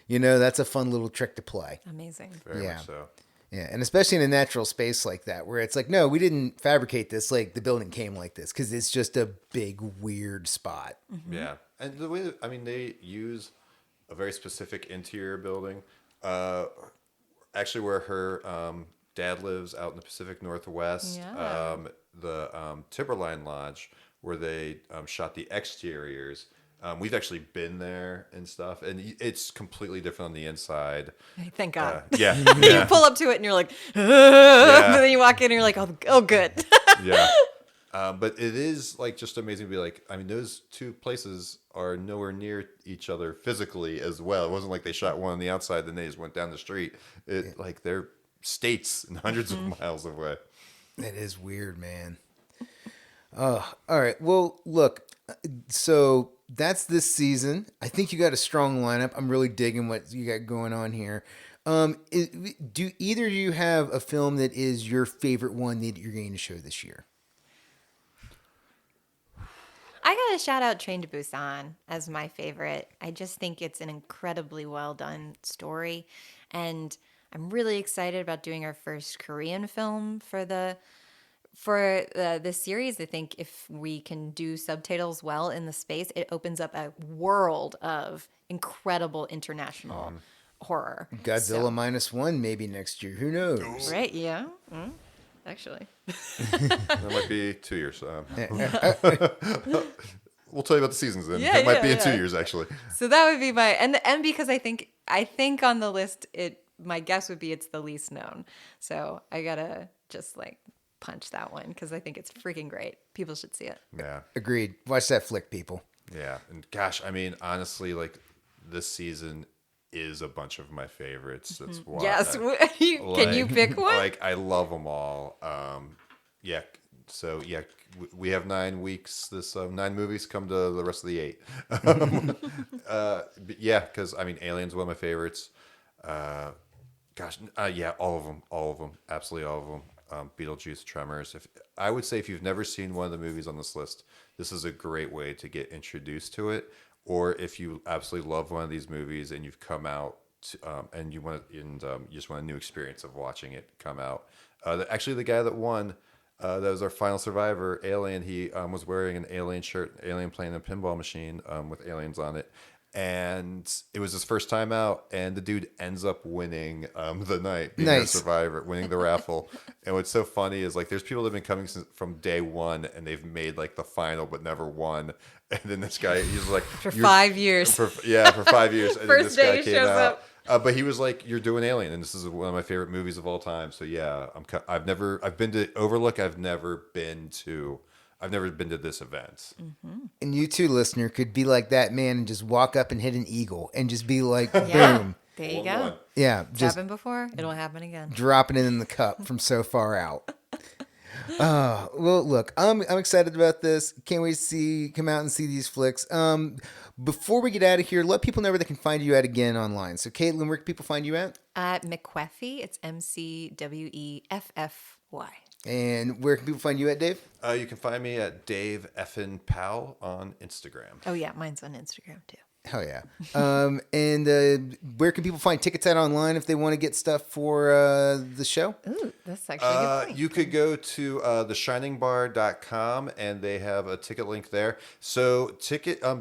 That's a fun little trick to play. Amazing. Very much so. Yeah. And especially in a natural space like that, where it's like, no, we didn't fabricate this. Like the building came like this because it's just a big, weird spot. Yeah. And the way they use a very specific interior building. Actually, where her dad lives out in the Pacific Northwest, Yeah. the Timberline Lodge, where they shot the exteriors. We've actually been there and stuff, and it's completely different on the inside. Thank God. Yeah, You yeah, pull up to it and you're like, but then you walk in and you're like, oh good. yeah. But it is like just amazing to be like, those two places are nowhere near each other physically as well. It wasn't like they shot one on the outside, then they just went down the street. Like they're states and hundreds of miles away. That is weird, man. All right. Well, look, so that's this season. I think you got a strong lineup. I'm really digging what you got going on here. Do either of you have a film that is your favorite one that you're going to show this year? I gotta shout out Train to Busan as my favorite. I just think it's an incredibly well done story, and I'm really excited about doing our first Korean film for this series. I think if we can do subtitles well in the space, it opens up a world of incredible international horror. Godzilla -1 maybe next year. Who knows? Right? Yeah. Actually. That might be 2 years. We'll tell you about the seasons then. Yeah, it might be in yeah. 2 years actually. So that would be my and because I think on the list my guess would be it's the least known. So I gotta just like punch that one because I think it's freaking great. People should see it. Yeah. Agreed. Watch that flick, people. Yeah. And gosh, honestly, like this season is a bunch of my favorites. That's why. Yes. Can you pick one? Like I love them all. Yeah. So yeah, we have 9 weeks. 9 movies come to the rest of the 8. But yeah, because Alien's one of my favorites. Yeah, all of them, absolutely all of them. Beetlejuice, Tremors. I would say if you've never seen one of the movies on this list, this is a great way to get introduced to it. Or if you absolutely love one of these movies and you've come out and you just want a new experience of watching it come out. Actually, the guy that won, that was our final survivor, Alien. He was wearing an Alien shirt, Alien playing a pinball machine with aliens on it. And it was his first time out, and the dude ends up winning the night, being a survivor, winning the raffle. And what's so funny is like there's people that have been coming from day one, and they've made like the final but never won. And then this guy, he's like for 5 years. For 5 years. And First then day this he guy came shows out. up. But he was like, "You're doing Alien, and this is one of my favorite movies of all time." So yeah, I've been to Overlook. I've never been to this event. Mm-hmm. And you too, listener, could be like that man and just walk up and hit an eagle and just be like, Yeah. boom. There you go. Yeah, It's just happened before. It'll happen again. dropping it in the cup from so far out. Well, look, I'm excited about this. Can't wait to come out and see these flicks. Before we get out of here, let people know where they can find you at again online. So, Caitlin, where can people find you at? At McQueffy, it's McWeffy. And where can people find you at, Dave? You can find me at Dave Effin Powell on Instagram. Oh yeah, mine's on Instagram too. Hell yeah. And where can people find tickets out online if they want to get stuff for the show? Ooh, that's actually a good point. You could go to theshiningbar.com and they have a ticket link there. So the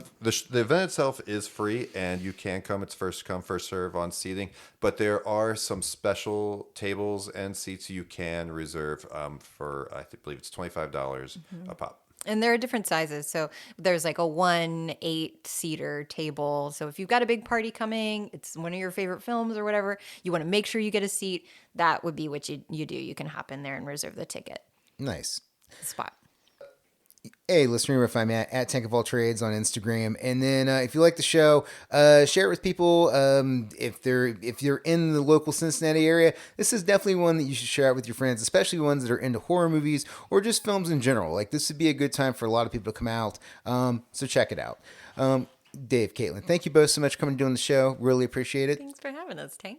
event itself is free and you can come. It's first come, first serve on seating. But there are some special tables and seats you can reserve for, believe it's $25 a pop. And there are different sizes. So there's like a 8-seater table. So if you've got a big party coming, it's one of your favorite films or whatever, you want to make sure you get a seat, that would be what you do. You can hop in there and reserve the ticket Nice. spot. Hey, listener, if I'm at Tank of All Trades on Instagram, and then if you like the show, share it with people. If you're in the local Cincinnati area, this is definitely one that you should share out with your friends, especially ones that are into horror movies or just films in general. Like this would be a good time for a lot of people to come out. So check it out. Dave, Caitlin, thank you both so much for coming and doing the show. Really appreciate it. Thanks for having us, Tank.